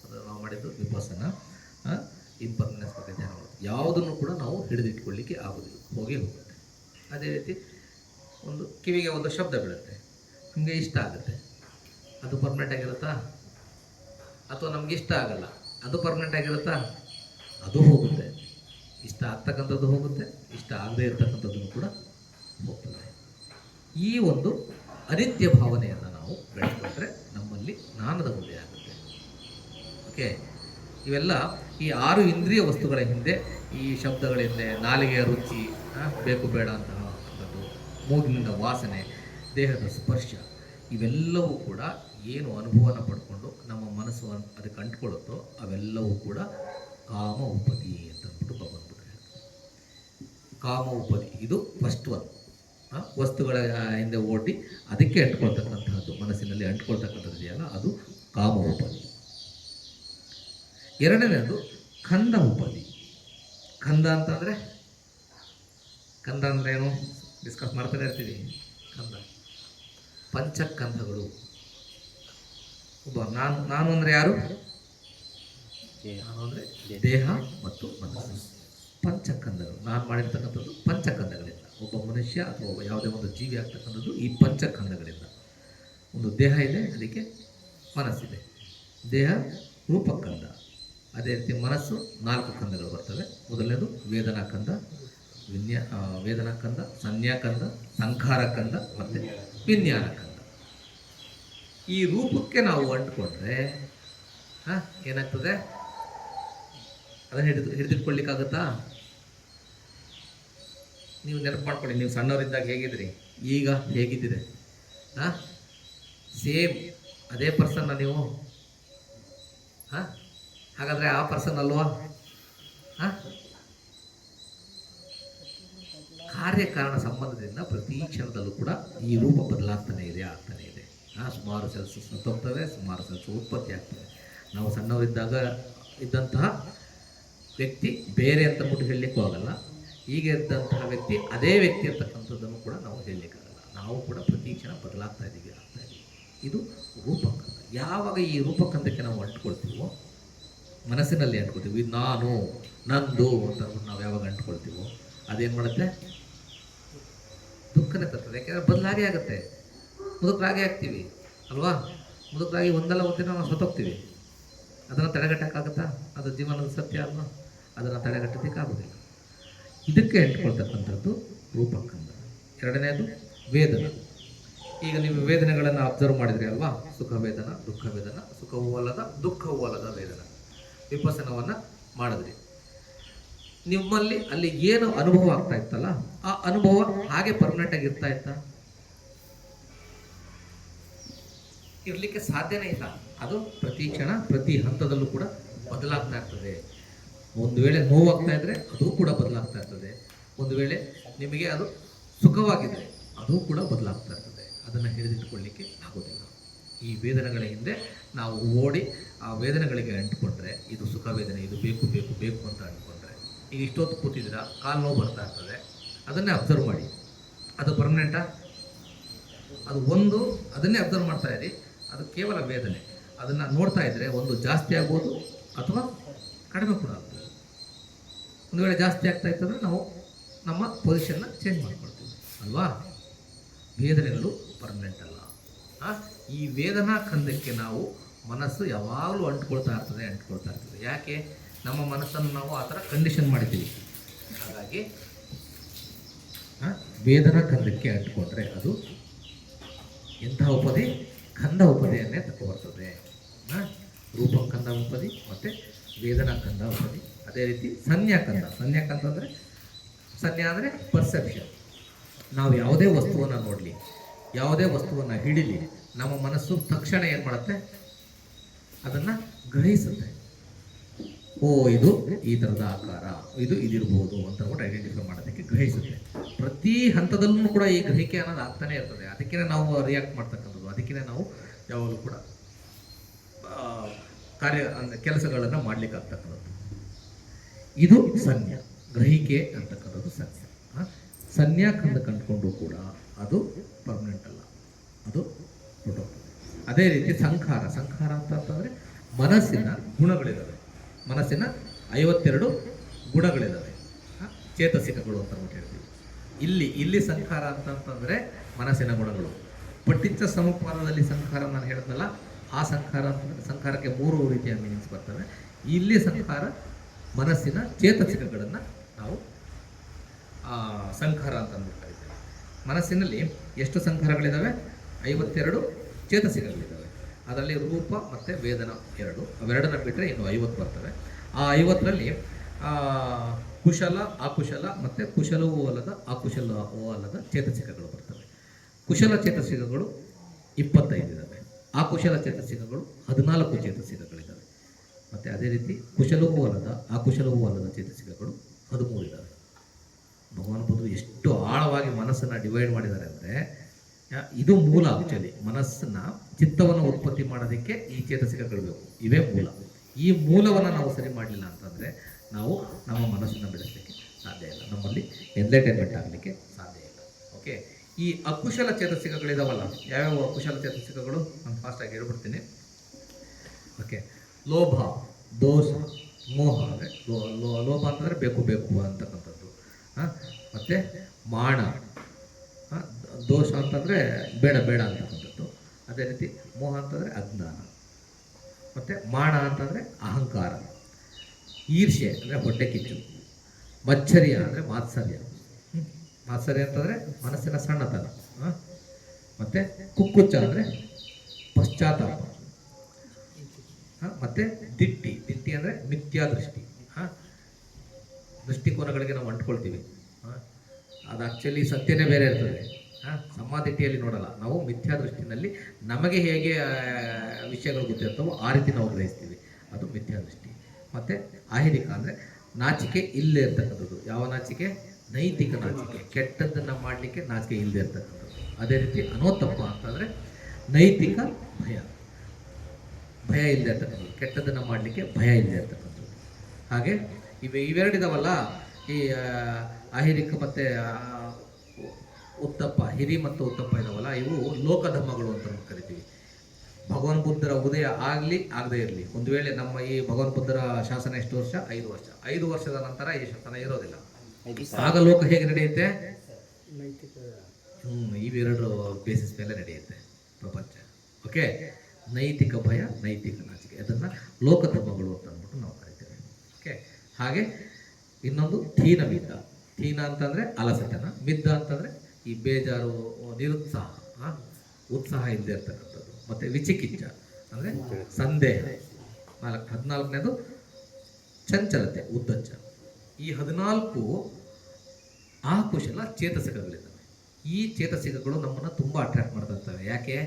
ಅದು ನಾವು ಮಾಡಿದ್ದು ವಿಪಸ್ಸನ, ಇಂಪರ್ಮನೆನ್ಸ್ ಬಗ್ಗೆ ಧ್ಯಾನ ಮಾಡೋದು. ಯಾವುದನ್ನು ಕೂಡ ನಾವು ಹಿಡಿದಿಟ್ಕೊಳ್ಳಿಕ್ಕೆ ಆಗೋದಿಲ್ಲ, ಹೋಗೇ ಹೋಗುತ್ತೆ. ಅದೇ ರೀತಿ ಒಂದು ಕಿವಿಗೆ ಒಂದು ಶಬ್ದ ಬೀಳುತ್ತೆ, ನಮಗೆ ಇಷ್ಟ ಆಗುತ್ತೆ, ಅದು ಪರ್ಮನೆಂಟ್ ಆಗಿರುತ್ತಾ? ಅಥವಾ ನಮ್ಗೆ ಇಷ್ಟ ಆಗಲ್ಲ, ಅದು ಪರ್ಮನೆಂಟ್ ಆಗಿರುತ್ತಾ? ಅದು ಹೋಗುತ್ತೆ. ಇಷ್ಟ ಆಗ್ತಕ್ಕಂಥದ್ದು ಹೋಗುತ್ತೆ, ಇಷ್ಟ ಆಗದೇ ಇರ್ತಕ್ಕಂಥದ್ದನ್ನು ಕೂಡ ಹೋಗ್ತದೆ. ಈ ಒಂದು ಅನಿತ್ಯ ಭಾವನೆಯನ್ನು ನಾವು ಬೆಳೆಸ್ಕೊಂಡ್ರೆ ನಮ್ಮಲ್ಲಿ ಜ್ಞಾನದ ಉದಯ ಆಗುತ್ತೆ. ಓಕೆ, ಇವೆಲ್ಲ ಈ 6 ಇಂದ್ರಿಯ ವಸ್ತುಗಳ ಹಿಂದೆ, ಈ ಶಬ್ದಗಳ ಹಿಂದೆ, ನಾಲಿಗೆಯ ರುಚಿ, ಬೇಕು ಬೇಡ ಅಂತಹ ಅಂಥದ್ದು, ಮೂಗಿನಿಂದ ವಾಸನೆ, ದೇಹದ ಸ್ಪರ್ಶ, ಇವೆಲ್ಲವೂ ಕೂಡ ಏನು ಅನುಭವನ ಪಡ್ಕೊಂಡು ನಮ್ಮ ಮನಸ್ಸು ಅದಕ್ಕೆ ಅಂಟ್ಕೊಳ್ಳುತ್ತೋ ಅವೆಲ್ಲವೂ ಕೂಡ ಕಾಮ ಉಪದಿ ಅಂತ ಅಂದ್ಬಿಟ್ಟು ಭಗವಂತ ಹೇಳ್ತಾರೆ. ಕಾಮ ಉಪದಿ ಇದು ಫಸ್ಟ್ ಒನ್. ವಸ್ತುಗಳ ಹಿಂದೆ ಓಡಿ ಅದಕ್ಕೆ ಅಂಟ್ಕೊಳ್ತಕ್ಕಂಥದ್ದು, ಮನಸ್ಸಿನಲ್ಲಿ ಅಂಟ್ಕೊಳ್ತಕ್ಕಂಥದ್ದು ಇದೆಯಲ್ಲ, ಅದು ಕಾಮ ಉಪದಿ. ಎರಡನೇದು ಖಂದ ಉಪದಿ. ಖಂದ ಅಂತಂದರೆ ಏನು ಡಿಸ್ಕಸ್ ಮಾಡ್ತಾನೆ ಇರ್ತೀವಿ. ಕಂದ, ಪಂಚಕಂದಗಳು. ನಾನು ಅಂದರೆ ಯಾರು? ನಾನು ಅಂದರೆ ದೇಹ ಮತ್ತು ಮನಸ್ಸು. ಪಂಚಕಂದಗಳು ನಾನು ಮಾಡಿರ್ತಕ್ಕಂಥದ್ದು ಪಂಚಕಂದಗಳಿಂದ. ಒಬ್ಬ ಮನುಷ್ಯ ಅಥವಾ ಯಾವುದೇ ಒಂದು ಜೀವಿ ಆಗ್ತಕ್ಕಂಥದ್ದು ಈ ಪಂಚಕಂದಗಳಿಂದ. ಒಂದು ದೇಹ ಇದೆ, ಅದಕ್ಕೆ ಮನಸ್ಸಿದೆ. ದೇಹ ರೂಪಕಂದ, ಅದೇ ರೀತಿ ಮನಸ್ಸು 4 ಕಂದಗಳು ಬರ್ತವೆ. ಮೊದಲನೇದು ವೇದನಾ ಕಂದ, ವೇದನಾ ಕಂದ, ಸಂಜ್ಞಾಕಂದ, ಸಂಖಾರ ಕಂದ ಮತ್ತು ವಿಜ್ಞಾನ ಕಂದ. ಈ ರೂಪಕ್ಕೆ ನಾವು ಅಂಟ್ಕೊಂಡ್ರೆ ಏನಾಗ್ತದೆ? ಅದನ್ನು ಹಿಡಿದಿಟ್ಕೊಳ್ಳಿಕ್ಕಾಗತ್ತಾ? ನೀವು ನೆನಪು ಮಾಡ್ಕೊಳ್ಳಿ, ನೀವು ಸಣ್ಣವರಿದ್ದಾಗ ಹೇಗಿದ್ರಿ, ಈಗ ಹೇಗಿದ್ದೀರಿ? ಸೇಮ್ ಅದೇ ಪರ್ಸನ್ನ ನೀವು? ಹಾಗಾದರೆ ಆ ಪರ್ಸನ್ ಅಲ್ವಾ? ಕಾರ್ಯಕಾರಣ ಸಂಬಂಧದಿಂದ ಪ್ರತಿ ಕ್ಷಣದಲ್ಲೂ ಕೂಡ ಈ ರೂಪ ಬದಲಾಗ್ತಾನೆ ಇದೆ, ಆಗ್ತಾನೆ ಇದೆ. ಸುಮಾರು ಸೆಲ್ಸ್ ಸತ್ತೋಗ್ತವೆ, ಸುಮಾರು ಸೆಲ್ಸ್ ಉತ್ಪತ್ತಿ ಆಗ್ತವೆ. ನಾವು ಸಣ್ಣವರಿದ್ದಾಗ ಇದ್ದಂತಹ ವ್ಯಕ್ತಿ ಬೇರೆ ಅಂತ ಬಿಟ್ಟು ಹೇಳಲಿಕ್ಕೂ ಆಗಲ್ಲ. ಈಗ ಇದ್ದಂತಹ ವ್ಯಕ್ತಿ ಅದೇ ವ್ಯಕ್ತಿ ಅಂತಕ್ಕಂಥದ್ದನ್ನು ಕೂಡ ನಾವು ಹೇಳಲಿಕ್ಕಾಗಲ್ಲ. ನಾವು ಕೂಡ ಪ್ರತಿ ಕ್ಷಣ ಬದಲಾಗ್ತಾ ಇದ್ದೀವಿ, ಆಗ್ತಾ ಇದ್ದೀವಿ. ಇದು ರೂಪಕಂದ. ಯಾವಾಗ ಈ ರೂಪಕಂದಕ್ಕೆ ನಾವು ಅಂಟ್ಕೊಳ್ತೀವೋ, ಮನಸ್ಸಿನಲ್ಲಿ ಅಂಟ್ಕೊಳ್ತೀವಿ, ನಾನು ನಂದು ಅಂತ ನಾವು ಯಾವಾಗ ಅಂಟ್ಕೊಳ್ತೀವೋ ಅದೇನು ಮಾಡುತ್ತೆ? ದುಃಖನೇ ತರ್ತದೆ. ಯಾಕೆಂದರೆ ಬದಲಾಗೇ ಆಗುತ್ತೆ. ಮುದುಕರಾಗೇ ಆಗ್ತೀವಿ ಅಲ್ವಾ? ಮುದುಕರಾಗಿ ಒಂದಲ್ಲ ಒಂದಿನ ನಾವು ಸತ್ತೋಗ್ತೀವಿ. ಅದನ್ನು ತಡೆಗಟ್ಟಕ್ಕಾಗತ್ತಾ? ಅದು ಜೀವನದ ಸತ್ಯ ಅಲ್ವಾ? ಅದನ್ನು ತಡೆಗಟ್ಟೋದಕ್ಕಾಗೋದಿಲ್ಲ. ಇದಕ್ಕೆ ಅಂಟ್ಕೊಳ್ತಕ್ಕಂಥದ್ದು ರೂಪಕಂದ. ಎರಡನೇದು ವೇದನ. ಈಗ ನೀವು ವೇದನೆಗಳನ್ನು ಅಬ್ಸರ್ವ್ ಮಾಡಿದ್ರಿ ಅಲ್ವಾ? ಸುಖ ವೇದನ, ದುಃಖ ವೇದನ, ಸುಖವೂ ಅಲ್ಲದ ದುಃಖವೂ ಅಲ್ಲದ ವೇದನ. ವಿಪಸನವನ್ನು ಮಾಡಿದ್ರಿ. ನಿಮ್ಮಲ್ಲಿ ಅಲ್ಲಿ ಏನು ಅನುಭವ ಆಗ್ತಾ ಇತ್ತಲ್ಲ, ಆ ಅನುಭವ ಹಾಗೆ ಪರ್ಮನೆಂಟ್ ಆಗಿ ಇರ್ತಾ ಇತ್ತಾ? ಇರಲಿಕ್ಕೆ ಸಾಧ್ಯನೇ ಇಲ್ಲ. ಅದು ಪ್ರತಿ ಕ್ಷಣ ಪ್ರತಿ ಹಂತದಲ್ಲೂ ಕೂಡ ಬದಲಾಗ್ತಾ ಇರ್ತದೆ. ಒಂದು ವೇಳೆ ನೋವಾಗ್ತಾ ಇದ್ರೆ ಅದು ಕೂಡ ಬದಲಾಗ್ತಾ ಇರ್ತದೆ. ಒಂದು ವೇಳೆ ನಿಮಗೆ ಅದು ಸುಖವಾಗಿದ್ರೆ ಅದು ಕೂಡ ಬದಲಾಗ್ತಾ ಇರ್ತದೆ. ಅದನ್ನು ಹಿಡಿದಿಟ್ಟುಕೊಳ್ಳಿಕ್ಕೆ ಆಗೋದಿಲ್ಲ. ಈ ವೇದನೆಗಳ ಹಿಂದೆ ನಾವು ಓಡಿ ಆ ವೇದನೆಗಳಿಗೆ ಅಂಟ್ಕೊಂಡ್ರೆ, ಇದು ಸುಖ ವೇದನೆ, ಇದು ಬೇಕು ಬೇಕು ಬೇಕು ಅಂತ ಅಂಟ್ಕೊಂಡ್ರೆ, ಈಗ ಇಷ್ಟೊತ್ತು ಕೂತಿದ್ದೀರಾ, ಕಾಲು ನೋವು ಬರ್ತಾ ಇರ್ತದೆ, ಅದನ್ನೇ ಅಬ್ಸರ್ವ್ ಮಾಡಿ. ಅದು ಪರ್ಮನೆಂಟಾ? ಅದು ಒಂದು ಅದನ್ನೇ ಅಬ್ಸರ್ವ್ ಮಾಡ್ತಾ ಇರಿ. ಅದು ಕೇವಲ ವೇದನೆ. ಅದನ್ನು ನೋಡ್ತಾ ಇದ್ದರೆ ಒಂದು ಜಾಸ್ತಿ ಆಗ್ಬೋದು ಅಥವಾ ಕಡಿಮೆ ಕೂಡ ಆಗ್ಬೋದು. ಒಂದು ವೇಳೆ ಜಾಸ್ತಿ ಆಗ್ತಾ ಇತ್ತಂದರೆ ನಾವು ನಮ್ಮ ಪೊಸಿಷನ್ನ ಚೇಂಜ್ ಮಾಡ್ಕೊಳ್ತೀವಿ ಅಲ್ವಾ? ವೇದನೆಗಳು ಪರ್ಮನೆಂಟ್ ಅಲ್ಲ. ಈ ವೇದನಾ ಕಂದಕ್ಕೆ ನಾವು ಮನಸ್ಸು ಯಾವಾಗಲೂ ಅಂಟ್ಕೊಳ್ತಾ ಇರ್ತದೆ. ಯಾಕೆ? ನಮ್ಮ ಮನಸ್ಸನ್ನು ನಾವು ಆ ಥರ ಕಂಡೀಷನ್ ಮಾಡಿದ್ದೀವಿ. ಹಾಗಾಗಿ ವೇದನಾ ಕಂದಕ್ಕೆ ಅಂಟ್ಕೊಂಡ್ರೆ ಅದು ಎಂತಹ ಉಪದಿ? ಕಂದ ಉಪದಿಯನ್ನೇ ತಗೊಬರ್ತದೆ. ರೂಪಕಂದ ಉಪದಿ ಮತ್ತು ವೇದನಾ ಕಂದ ಉಪದಿ. ಅದೇ ರೀತಿ ಸಂಜ್ಞಾಕಂದ. ಸಂಜ್ಞಾಕಂದ ಅಂದರೆ, ಸಂಜ್ಞಾ ಅಂದರೆ ಪರ್ಸೆಪ್ಷನ್. ನಾವು ಯಾವುದೇ ವಸ್ತುವನ್ನು ನೋಡಲಿ, ಯಾವುದೇ ವಸ್ತುವನ್ನು ಹಿಡಿಲಿ, ನಮ್ಮ ಮನಸ್ಸು ತಕ್ಷಣ ಏನು ಮಾಡುತ್ತೆ? ಅದನ್ನು ಗ್ರಹಿಸುತ್ತೆ. ಓ, ಇದು ಈ ಥರದ ಆಕಾರ, ಇದಿರ್ಬೋದು ಅಂತ ಕೂಡ ಐಡೆಂಟಿಫೈ ಮಾಡೋದಕ್ಕೆ ಗ್ರಹಿಸುತ್ತೆ. ಪ್ರತಿ ಹಂತದಲ್ಲೂ ಕೂಡ ಈ ಗ್ರಹಿಕೆ ಅನ್ನೋದು ಆಗ್ತಾನೆ ಇರ್ತದೆ. ಅದಕ್ಕೆ ನಾವು ರಿಯಾಕ್ಟ್ ಮಾಡ್ತಕ್ಕಂಥದ್ದು, ಅದಕ್ಕೆ ನಾವು ಯಾವಾಗಲೂ ಕೂಡ ಕೆಲಸಗಳನ್ನು ಮಾಡಲಿಕ್ಕಾಗ್ತಕ್ಕಂಥದ್ದು. ಇದು ಸಂಜ್ಞಾ, ಗ್ರಹಿಕೆ ಅಂತಕ್ಕಂಥದ್ದು ಸಂಜ್ಞಾ. ಸಂಜ್ಞಾಕಂದ ಕಂಡುಕೊಂಡ್ರು ಕೂಡ ಅದು ಪರ್ಮನೆಂಟ್ ಅಲ್ಲ, ಅದು ಹೊರಟೋಗ್ತದೆ. ಅದೇ ರೀತಿ ಸಂಖಾರ. ಸಂಖಾರ ಅಂತಂದರೆ ಮನಸ್ಸಿನ ಗುಣಗಳಿದ್ದಾವೆ. ಮನಸ್ಸಿನ 52 ಗುಣಗಳಿದ್ದಾವೆ, ಚೇತಸಿಕಗಳು ಅಂತ ಹೇಳ್ತೀವಿ. ಇಲ್ಲಿ ಸಂಖಾರ ಅಂತಂತಂದರೆ ಮನಸ್ಸಿನ ಗುಣಗಳು. ಪಟ್ಟಿಚ್ಚ ಸಮಪಾದದಲ್ಲಿ ಸಂಖಾರ ನಾನು ಹೇಳಿದ್ನಲ್ಲ, ಆ ಸಂಖಾರಕ್ಕೆ 3 ರೀತಿಯ ಮೀನಿಂಗ್ಸ್ ಬರ್ತವೆ. ಇಲ್ಲಿ ಸಂಖಾರ ಮನಸ್ಸಿನ ಚೇತಸಿಕಗಳನ್ನು ನಾವು ಸಂಖಾರ ಅಂತ ಅಂದ್ಬಿಡ್ತಾ ಇದ್ದೇವೆ. ಮನಸ್ಸಿನಲ್ಲಿ ಎಷ್ಟು ಸಂಖಾರಗಳಿದ್ದಾವೆ? 52 ಚೇತಸಿಕಗಳಿದ್ದಾವೆ. ಅದರಲ್ಲಿ ರೂಪ ಮತ್ತು ವೇದನ 2, ಅವೆರಡನ್ನ ಬಿಟ್ಟರೆ ಇನ್ನು 50 ಬರ್ತವೆ. ಆ 50ರಲ್ಲಿ ಕುಶಲ, ಅಕುಶಲ ಮತ್ತು ಕುಶಲವೂ ಅಲ್ಲದ ಅಕುಶಲವೂ ಅಲ್ಲದ ಚೇತಸಿಕಗಳು ಬರ್ತವೆ. ಕುಶಲ ಚೇತಸಿಕಗಳು 25 ಇದ್ದಾವೆ. ಅಕುಶಲ ಚೇತಸಿಕಗಳು 14 ಚೇತಸಿಕಗಳಿದ್ದಾವೆ. ಮತ್ತು ಅದೇ ರೀತಿ ಕುಶಲವೂ ಅಲ್ಲದ ಅಕುಶಲವೂ ಅಲ್ಲದ ಚೇತಸಿಕಗಳು 13 ಇದ್ದಾವೆ. ಭಗವಾನ್ ಬುದ್ಧರು ಎಷ್ಟು ಆಳವಾಗಿ ಮನಸ್ಸನ್ನು ಡಿವೈಡ್ ಮಾಡಿದ್ದಾರೆ ಅಂದರೆ, ಇದು ಮೂಲ. ಆಕ್ಚುಲಿ ಮನಸ್ಸನ್ನ, ಚಿತ್ತವನ್ನು ಉತ್ಪತ್ತಿ ಮಾಡೋದಕ್ಕೆ ಈ ಚೇತಸಿಕಗಳು ಬೇಕು. ಇವೇ ಮೂಲ. ಈ ಮೂಲವನ್ನು ನಾವು ಸರಿ ಮಾಡಲಿಲ್ಲ ಅಂತಂದರೆ ನಾವು ನಮ್ಮ ಮನಸ್ಸನ್ನು ಬೆಳೆಸಲಿಕ್ಕೆ ಸಾಧ್ಯ ಇಲ್ಲ, ನಮ್ಮಲ್ಲಿ ಎಂಟರ್ಟೈನ್ಮೆಂಟ್ ಆಗಲಿಕ್ಕೆ ಸಾಧ್ಯ ಇಲ್ಲ. ಓಕೆ, ಈ ಅಕುಶಲ ಚೇತಸಿಕಗಳಿದಾವಲ್ಲ, ಯಾವ್ಯಾವ ಅಕುಶಲ ಚೇತಸಿಕಗಳು ನಾನು ಫಾಸ್ಟಾಗಿ ಹೇಳ್ಬಿಡ್ತೀನಿ. ಓಕೆ, ಲೋಭ, ದೋಷ, ಮೋಹ. ಅಂದರೆ ಲೋಭ ಅಂತಂದರೆ ಬೇಕು ಬೇಕು ಅಂತಕ್ಕಂಥದ್ದು. ಮತ್ತು ಮಾಣ, ದೋಷ ಅಂತಂದರೆ ಬೇಡ ಬೇಡ ಅಂತಕ್ಕಂಥದ್ದು. ಅದೇ ರೀತಿ ಮೋಹ ಅಂತಂದರೆ ಅಜ್ಞಾನ. ಮತ್ತು ಮಾಣ ಅಂತಂದರೆ ಅಹಂಕಾರ. ಈರ್ಷ್ಯೆ ಅಂದರೆ ಹೊಟ್ಟೆ ಕಿಚ್ಚು, ಮಚ್ಚರ್ಯ ಅಂದರೆ ಮಾತ್ಸರ್ಯ. ಮಾತ್ಸರ್ಯ ಅಂತಂದರೆ ಮನಸ್ಸಿನ ಸಣ್ಣತನ. ಮತ್ತು ಕುಕ್ಕುಚ್ಚ ಅಂದರೆ ಪಶ್ಚಾತ್ತಾಪ. ಮತ್ತು ದಿಟ್ಟಿ, ದಿಟ್ಟಿ ಅಂದರೆ ಮಿಥ್ಯಾ ದೃಷ್ಟಿ. ದೃಷ್ಟಿಕೋನಗಳಿಗೆ ನಾವು ಅಂಟ್ಕೊಳ್ತೀವಿ. ಅದು ಆ್ಯಕ್ಚುಲಿ ಸತ್ಯನೇ ಬೇರೆ ಇರ್ತದೆ. ಸಮಾಧಿಟಿಯಲ್ಲಿ ನೋಡಲ್ಲ ನಾವು, ಮಿಥ್ಯಾ ದೃಷ್ಟಿನಲ್ಲಿ ನಮಗೆ ಹೇಗೆ ವಿಷಯಗಳು ಗೊತ್ತಿರ್ತವೋ ಆ ರೀತಿ ನಾವು ಗ್ರಹಿಸ್ತೀವಿ, ಅದು ಮಿಥ್ಯಾ ದೃಷ್ಟಿ. ಮತ್ತು ಆಹಿರಿಕ ಅಂದರೆ ನಾಚಿಕೆ ಇಲ್ಲೇ ಇರ್ತಕ್ಕಂಥದ್ದು. ಯಾವ ನಾಚಿಕೆ? ನೈತಿಕ ನಾಚಿಕೆ, ಕೆಟ್ಟದ್ದನ್ನು ಮಾಡಲಿಕ್ಕೆ ನಾಚಿಕೆ ಇಲ್ಲದೆ ಇರ್ತಕ್ಕಂಥದ್ದು. ಅದೇ ರೀತಿ ಅನೋತ್ತಪ್ಪ ಅಂತಂದರೆ ನೈತಿಕ ಭಯ, ಭಯ ಇಲ್ಲದೆ ಇರ್ತಕ್ಕಂಥದ್ದು, ಕೆಟ್ಟದ್ದನ್ನು ಮಾಡಲಿಕ್ಕೆ ಭಯ ಇಲ್ಲದೆ ಇರ್ತಕ್ಕಂಥದ್ದು. ಹಾಗೆ ಇವೆರಡಿದಾವಲ್ಲ, ಈ ಆಹಿರಿಕ ಮತ್ತು ಉತ್ತಪ್ಪ, ಹಿರಿ ಮತ್ತು ಉತ್ತಪ್ಪ ಇದಾವಲ್ಲ, ಇವು ಲೋಕಧರ್ಮಗಳು ಅಂತ ನಾವು ಕರಿತೀವಿ. ಭಗವಾನ್ ಬುದ್ಧರ ಉದಯ ಆಗಲಿ ಆಗದೇ ಇರಲಿ, ಒಂದು ವೇಳೆ ನಮ್ಮ ಈ ಭಗವಾನ್ ಬುದ್ಧರ ಶಾಸನ ಎಷ್ಟು ವರ್ಷ? 5 ವರ್ಷ. 5 ವರ್ಷದ ನಂತರ ಈ ಶಾಸನ ಇರೋದಿಲ್ಲ. ಆಗ ಲೋಕ ಹೇಗೆ ನಡೆಯುತ್ತೆ? ಇವೆರಡು ಬೇಸಿಸ್ ಮೇಲೆ ನಡೆಯುತ್ತೆ ಪ್ರಪಂಚ. ಓಕೆ, ನೈತಿಕ ಭಯ, ನೈತಿಕ ನಾಚಿಕೆ, ಅದನ್ನು ಲೋಕಧರ್ಮಗಳು ಅಂತ ಅಂದ್ಬಿಟ್ಟು ನಾವು ಕರಿತೇವೆ. ಓಕೆ, ಹಾಗೆ ಇನ್ನೊಂದು ಥೀನ ಮಿದ್ದ. ಥೀನ ಅಂತಂದರೆ ಅಲಸತನ, ಮಿದ್ದ ಅಂತಂದರೆ ಈ ಬೇಜಾರು, ನಿರುತ್ಸಾಹ, ಉತ್ಸಾಹ ಇಲ್ಲದೆ ಇರ್ತಕ್ಕಂಥದ್ದು. ಮತ್ತು ವಿಚಿಕಿಚ್ಚ ಅಂದರೆ ಸಂದೇಹ. 14ನೇದು ಚಂಚಲತೆ, ಉದ್ದಚ್ಚ. ಈ 14 ಆಕುಶಲ ಚೇತಸಿಕಗಳಿದ್ದಾವೆ. ಈ ಚೇತಸಿಕಗಳು ನಮ್ಮನ್ನು ತುಂಬ ಅಟ್ರಾಕ್ಟ್ ಮಾಡ್ತಾ ಇರ್ತವೆ. ಯಾಕೆ?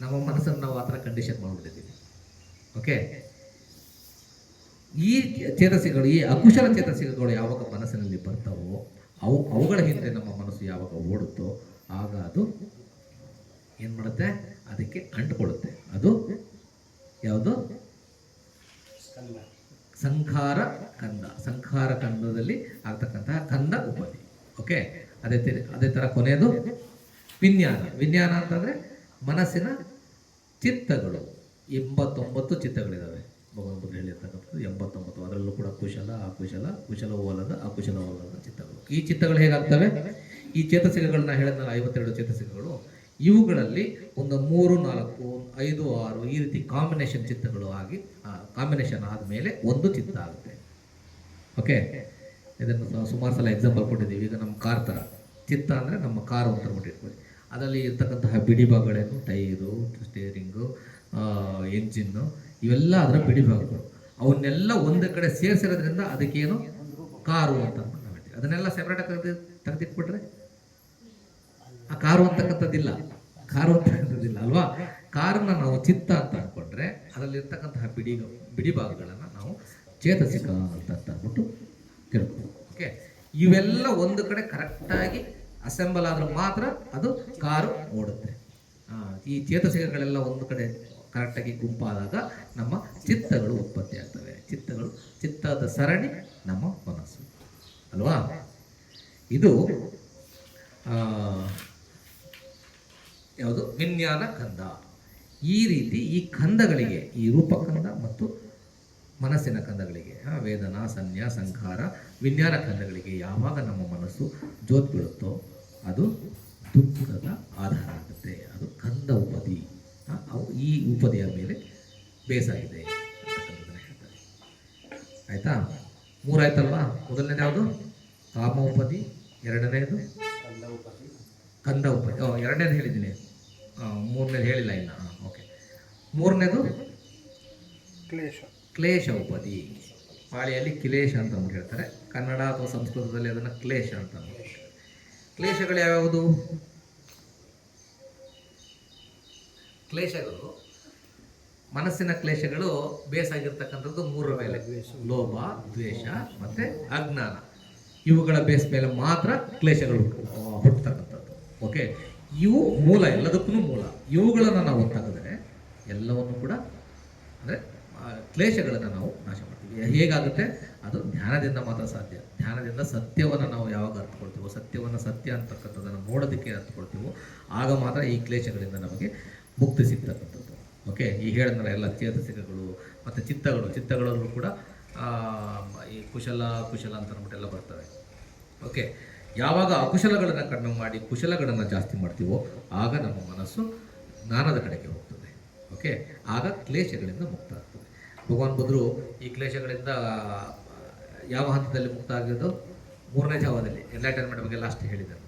ನಮ್ಮ ಮನಸ್ಸನ್ನು ನಾವು ಆ ಥರ ಕಂಡೀಷನ್ ಮಾಡಿಬಿಟ್ಟಿದ್ದೀವಿ. ಓಕೆ, ಈ ಚೇತಸಿಕಗಳು, ಈ ಅಕುಶಲ ಚೇತಸಿಕಗಳು ಯಾವಾಗ ಮನಸ್ಸಿನಲ್ಲಿ ಬರ್ತಾವೋ, ಅವುಗಳ ಹಿಂದೆ ನಮ್ಮ ಮನಸ್ಸು ಯಾವಾಗ ಓಡುತ್ತೋ ಆಗ ಅದು ಏನು ಮಾಡುತ್ತೆ? ಅದಕ್ಕೆ ಅಂಟುಕೊಳ್ಳುತ್ತೆ. ಅದು ಯಾವುದು? ಸಂಖಾರ ಕಂದ. ಸಂಖಾರ ಕಂದದಲ್ಲಿ ಆಗ್ತಕ್ಕಂತಹ ಕಂದ ಉಪಾಧಿ. ಓಕೆ, ಅದೇ ಥರ ಕೊನೆಯದು ವಿಜ್ಞಾನ. ವಿಜ್ಞಾನ ಅಂತಂದರೆ ಮನಸ್ಸಿನ ಚಿತ್ತಗಳು. 89 ಚಿತ್ತಗಳಿದ್ದಾವೆ. ಭಗವಾನ್ ಬುದ್ಧ ಹೇಳಿರ್ತಕ್ಕಂಥದ್ದು 89. ಅದರಲ್ಲೂ ಕೂಡ ಕುಶಲ, ಅಕುಶಲ, ಕುಶಲವಲ್ಲದ, ಅಕುಶಲವಲ್ಲದ ಚಿತ್ತಗಳು. ಈ ಚಿತ್ತಗಳು ಹೇಗಾಗ್ತವೆ? ಈ ಚೇತಸಿಕಗಳನ್ನ ಹೇಳಿದ್ನಲ್ಲ, 52 ಚೇತಸಿಕಗಳು, ಇವುಗಳಲ್ಲಿ ಒಂದು 3, 4, 5, 6 ಈ ರೀತಿ ಕಾಂಬಿನೇಷನ್ ಚಿತ್ತಗಳು ಆಗಿ, ಕಾಂಬಿನೇಷನ್ ಆದಮೇಲೆ ಒಂದು ಚಿತ್ತ ಆಗುತ್ತೆ. ಓಕೆ, ಇದನ್ನು ಸುಮಾರು ಸಲ ಎಕ್ಸಾಂಪಲ್ ಕೊಟ್ಟಿದ್ದೀವಿ. ಈಗ ನಮ್ಮ ಕಾರ್ ಥರ ಚಿತ್ತ ಅಂದರೆ ನಮ್ಮ ಕಾರು ಅಂತ ಅಂದ್ಬಿಟ್ಟಿರ್ಬೋದು. ಅದರಲ್ಲಿ ಇರ್ತಕ್ಕಂತಹ ಬಿಡಿ ಭಾಗಗಳೇನು? ಟೈರು, ಸ್ಟೇರಿಂಗು, ಎಂಜಿನ್ನು, ಇವೆಲ್ಲ ಅದರ ಬಿಡಿ ಭಾಗಗಳು. ಅವನ್ನೆಲ್ಲ ಒಂದು ಕಡೆ ಸೇರಿಸಿರೋದ್ರಿಂದ ಅದಕ್ಕೇನು? ಕಾರು ಅಂತ ನಾವು ಹೇಳ್ತೀವಿ. ಅದನ್ನೆಲ್ಲ ಸೆಪ್ರೇಟಾಗಿ ತೆಗೆದಿಟ್ಬಿಟ್ರೆ ಆ ಕಾರು ಅಂತಕ್ಕಂಥದ್ದಿಲ್ಲ. ಕಾರು ಅಂತಕ್ಕಂಥದ್ದಿಲ್ಲ ಅಲ್ವಾ? ಕಾರನ್ನ ನಾವು ಚಿತ್ತ ಅಂತ ಅಂದ್ಕೊಂಡ್ರೆ ಅದರಲ್ಲಿರ್ತಕ್ಕಂತಹ ಬಿಡಿ ಭಾಗಗಳನ್ನು ನಾವು ಚೇತಸಿಕ ಅಂತ ಅಂದ್ಬಿಟ್ಟು ತಿಳ್ಕೊಂಡು. ಓಕೆ, ಇವೆಲ್ಲ ಒಂದು ಕಡೆ ಕರೆಕ್ಟಾಗಿ ಅಸೆಂಬಲ್ ಆದ್ರೆ ಮಾತ್ರ ಅದು ಕಾರು ಓಡುತ್ತೆ. ಈ ಚೇತಸಿಕಗಳೆಲ್ಲ ಒಂದು ಕಡೆ ಕರೆಕ್ಟಾಗಿ ಗುಂಪಾದಾಗ ನಮ್ಮ ಚಿತ್ತಗಳು ಉತ್ಪತ್ತಿ ಆಗ್ತವೆ. ಚಿತ್ತದ ಸರಣಿ ನಮ್ಮ ಮನಸ್ಸು ಅಲ್ವಾ? ಇದು ಯಾವುದು? ವಿಜ್ಞಾನ ಕಂದ. ಈ ರೀತಿ ಈ ಕಂದಗಳಿಗೆ, ಈ ರೂಪಕಂದ ಮತ್ತು ಮನಸ್ಸಿನ ಕಂದಗಳಿಗೆ, ವೇದನಾ, ಸಂಜ್ಞಾ, ಸಂಖಾರ, ವಿಜ್ಞಾನ ಕಂದಗಳಿಗೆ ಯಾವಾಗ ನಮ್ಮ ಮನಸ್ಸು ಜೋತ್ ಬೀಳುತ್ತೋ ಅದು ದುಃಖದ ಆಧಾರ ಆಗುತ್ತೆ. ಅದು ಕಂದ ಉಪದಿ. ಈ ಉಪದಿಯ ಮೇಲೆ ಬೇಸಾಗಿದೆ ಅಂತಕ್ಕಂಥದ್ದನ್ನು ಹೇಳ್ತಾರೆ. ಆಯಿತಾ? 3 ಆಯ್ತಲ್ವಾ? ಮೊದಲನೇದು ಯಾವುದು? ಕಾಮ ಉಪದಿ. ಎರಡನೇದು ಕಂದ ಉಪದಿ. ಎರಡನೇದು ಹೇಳಿದ್ದೀನಿ, 3ನೇದು ಹೇಳಿಲ್ಲ ಇನ್ನು. ಓಕೆ, 3ನೇದು ಕ್ಲೇಶ ಉಪದಿ. ಪಾಳಿಯಲ್ಲಿ ಕ್ಲೇಶ ಅಂತ ಹೇಳ್ತಾರೆ. ಕನ್ನಡ ಅಥವಾ ಸಂಸ್ಕೃತದಲ್ಲಿ ಅದನ್ನು ಕ್ಲೇಶ ಅಂತ ಹೇಳ್ತಾರೆ. ಕ್ಲೇಶಗಳು ಯಾವ್ಯಾವುದು? ಕ್ಲೇಶಗಳು, ಮನಸ್ಸಿನ ಕ್ಲೇಶಗಳು ಬೇಸಾಗಿರ್ತಕ್ಕಂಥದ್ದು 3ರ ಮೇಲೆ: ಲೋಭ, ದ್ವೇಷ ಮತ್ತು ಅಜ್ಞಾನ. ಇವುಗಳ ಬೇಸ್ ಮೇಲೆ ಮಾತ್ರ ಕ್ಲೇಶಗಳು ಹುಟ್ಟತಕ್ಕಂಥದ್ದು. ಓಕೆ, ಇವು ಮೂಲ, ಎಲ್ಲದಕ್ಕೂ ಮೂಲ. ಇವುಗಳನ್ನು ನಾವು ತೆಗೆದರೆ ಎಲ್ಲವನ್ನು ಕೂಡ, ಅಂದರೆ ಕ್ಲೇಶಗಳನ್ನು ನಾವು ನಾಶ ಮಾಡ್ತೀವಿ. ಹೇಗಾಗುತ್ತೆ? ಅದು ಧ್ಯಾನದಿಂದ ಮಾತ್ರ ಸಾಧ್ಯ. ಧ್ಯಾನದಿಂದ ಸತ್ಯವನ್ನು ನಾವು ಯಾವಾಗ ಅರ್ಥಕೊಳ್ತೀವೋ, ಸತ್ಯವನ್ನು ಸತ್ಯ ಅಂತಕ್ಕಂಥದ್ದನ್ನು ನೋಡೋದಕ್ಕೆ ಅರ್ಥಕೊಳ್ತೀವೋ ಆಗ ಮಾತ್ರ ಈ ಕ್ಲೇಶಗಳಿಂದ ನಮಗೆ ಮುಕ್ತಿ ಸಿಗ್ತಕ್ಕಂಥದ್ದು. ಓಕೆ, ಈ ಹೇಳಿದ್ನಲ್ಲ ಎಲ್ಲ ಚೇತಸಿಕಗಳು ಮತ್ತು ಚಿತ್ತಗಳಲ್ಲೂ ಕೂಡ ಈ ಕುಶಲ ಅಂತ ಅಂದ್ಬಿಟ್ಟೆಲ್ಲ ಬರ್ತವೆ. ಓಕೆ, ಯಾವಾಗ ಅಕುಶಲಗಳನ್ನು ಕಡಿಮೆ ಮಾಡಿ ಕುಶಲಗಳನ್ನು ಜಾಸ್ತಿ ಮಾಡ್ತೀವೋ ಆಗ ನಮ್ಮ ಮನಸ್ಸು ಜ್ಞಾನದ ಕಡೆಗೆ ಹೋಗ್ತದೆ. ಓಕೆ, ಆಗ ಕ್ಲೇಶಗಳಿಂದ ಮುಕ್ತ ಆಗ್ತದೆ. ಭಗವಾನ್ ಬುದ್ಧರು ಈ ಕ್ಲೇಶಗಳಿಂದ ಯಾವ ಹಂತದಲ್ಲಿ ಮುಕ್ತ ಆಗಿದ್ದು? 3ನೇ ಜಾವದಲ್ಲಿ. ಎನ್ಲೈಟನ್ಮೆಂಟ್ ಬಗ್ಗೆ ಲಾಸ್ಟ್ ಹೇಳಿದರು.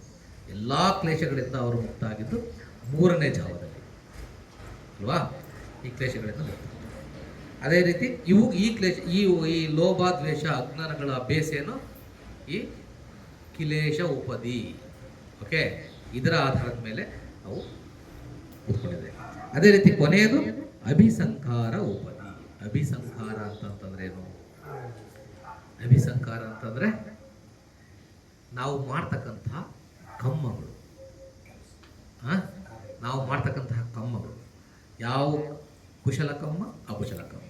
ಎಲ್ಲ ಕ್ಲೇಶಗಳಿಂದ ಅವರು ಮುಕ್ತ ಆಗಿದ್ದು 3ನೇ ಜಾವದಲ್ಲಿ ಅಲ್ವಾ? ಈ ಕ್ಲೇಶಗಳಿಂದ ಮುಕ್ತ. ಅದೇ ರೀತಿ ಈ ಕ್ಲೇಶ, ಈ ಲೋಭ ದ್ವೇಷ ಅಜ್ಞಾನಗಳ ಬೇಸ್ ಏನು? ಈ ಕಿಲೇಶ ಉಪದಿ. ಓಕೆ, ಇದರ ಆಧಾರದ ಮೇಲೆ ನಾವು ಕೂತ್ಕೊಂಡಿದ್ದೇವೆ. ಅದೇ ರೀತಿ ಕೊನೆಯದು ಅಭಿಸಂಕಾರ ಉಪದಿ. ಅಭಿಸಂಕಾರ ಅಂತಂದ್ರೆ ಏನು? ಅಭಿಸಂಕಾರ ಅಂತಂದ್ರೆ ನಾವು ಮಾಡ್ತಕ್ಕಂತಹ ಕಮ್ಮಗಳು. ನಾವು ಮಾಡ್ತಕ್ಕಂತಹ ಕಮ್ಮಗಳು ಯಾವ? ಕುಶಲ ಕಮ್ಮ, ಅಕುಶಲ ಕಮ್ಮ.